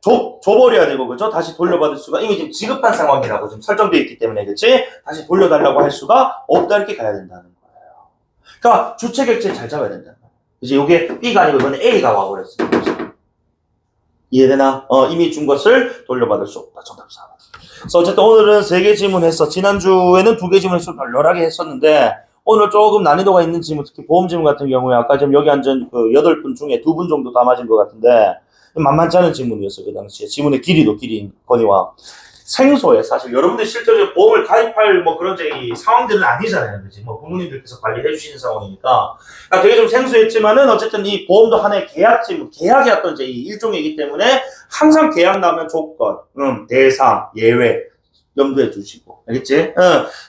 줘버려야 되고, 그죠? 다시 돌려받을 수가, 이미 지금 지급한 상황이라고 지금 설정되어 있기 때문에, 그치? 다시 돌려달라고 할 수가 없다, 이렇게 가야 된다는 거예요. 그러니까, 주체객체 잘 잡아야 된다는 거예요. 이제 요게 B가 아니고 이번에 A가 와버렸어. 이해되나? 이미 준 것을 돌려받을 수 없다. 정답 4번. 그래서 어쨌든 오늘은 3개 질문했어. 지난주에는 2개 질문해서 널널하게 했었는데, 오늘 조금 난이도가 있는 질문, 특히 보험 질문 같은 경우에 아까 지금 여기 앉은 그 8분 중에 2분 정도 다 맞은 것 같은데, 만만치 않은 질문이었어, 그 당시에. 질문의 길이도 길이인 거니와. 생소해, 사실. 여러분들 실제로 보험을 가입할 뭐 그런 이 상황들은 아니잖아요. 그지? 뭐 부모님들께서 관리해 주시는 상황이니까. 그러니까 되게 좀 생소했지만은 어쨌든 이 보험도 하나의 계약 질문, 계약이 어떤 이제 이 일종이기 때문에 항상 계약 나오면 조건, 대상, 예외. 염두해 주시고. 알겠지?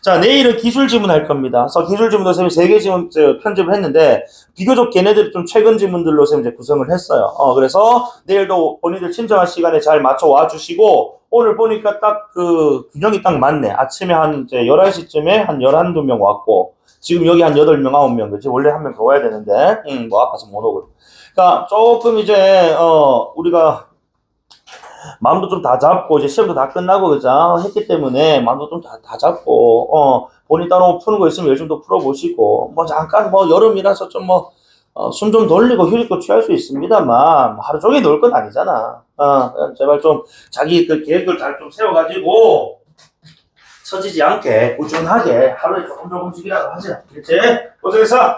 자, 내일은 기술 질문 할 겁니다. 그래서 기술 질문도 쌤이 3개 질문 편집을 했는데, 비교적 걔네들이 좀 최근 질문들로 쌤 이제 구성을 했어요. 그래서 내일도 본인들 친정한 시간에 잘 맞춰 와 주시고, 오늘 보니까 딱 그 균형이 딱 맞네. 아침에 한 이제 11시쯤에 한 11~2명 왔고, 지금 여기 한 8명, 9명. 그치? 원래 한 명 더 와야 되는데, 뭐 아파서 못 오고. 그러니까 조금 이제, 우리가 마음도 좀 다 잡고 이제 시험도 다 끝나고 그죠 했기 때문에 마음도 좀 다 잡고 본인 따로 푸는 거 있으면 요즘 도 풀어보시고 뭐 잠깐 뭐 여름이라서 좀 뭐 숨 좀 돌리고 휴식도 취할 수 있습니다만 뭐 하루 종일 놀 건 아니잖아. 제발 좀 자기 그 계획을 잘 좀 세워가지고 처지지 않게 꾸준하게 하루에 조금씩이라도 하자. 그렇지? 고생했어.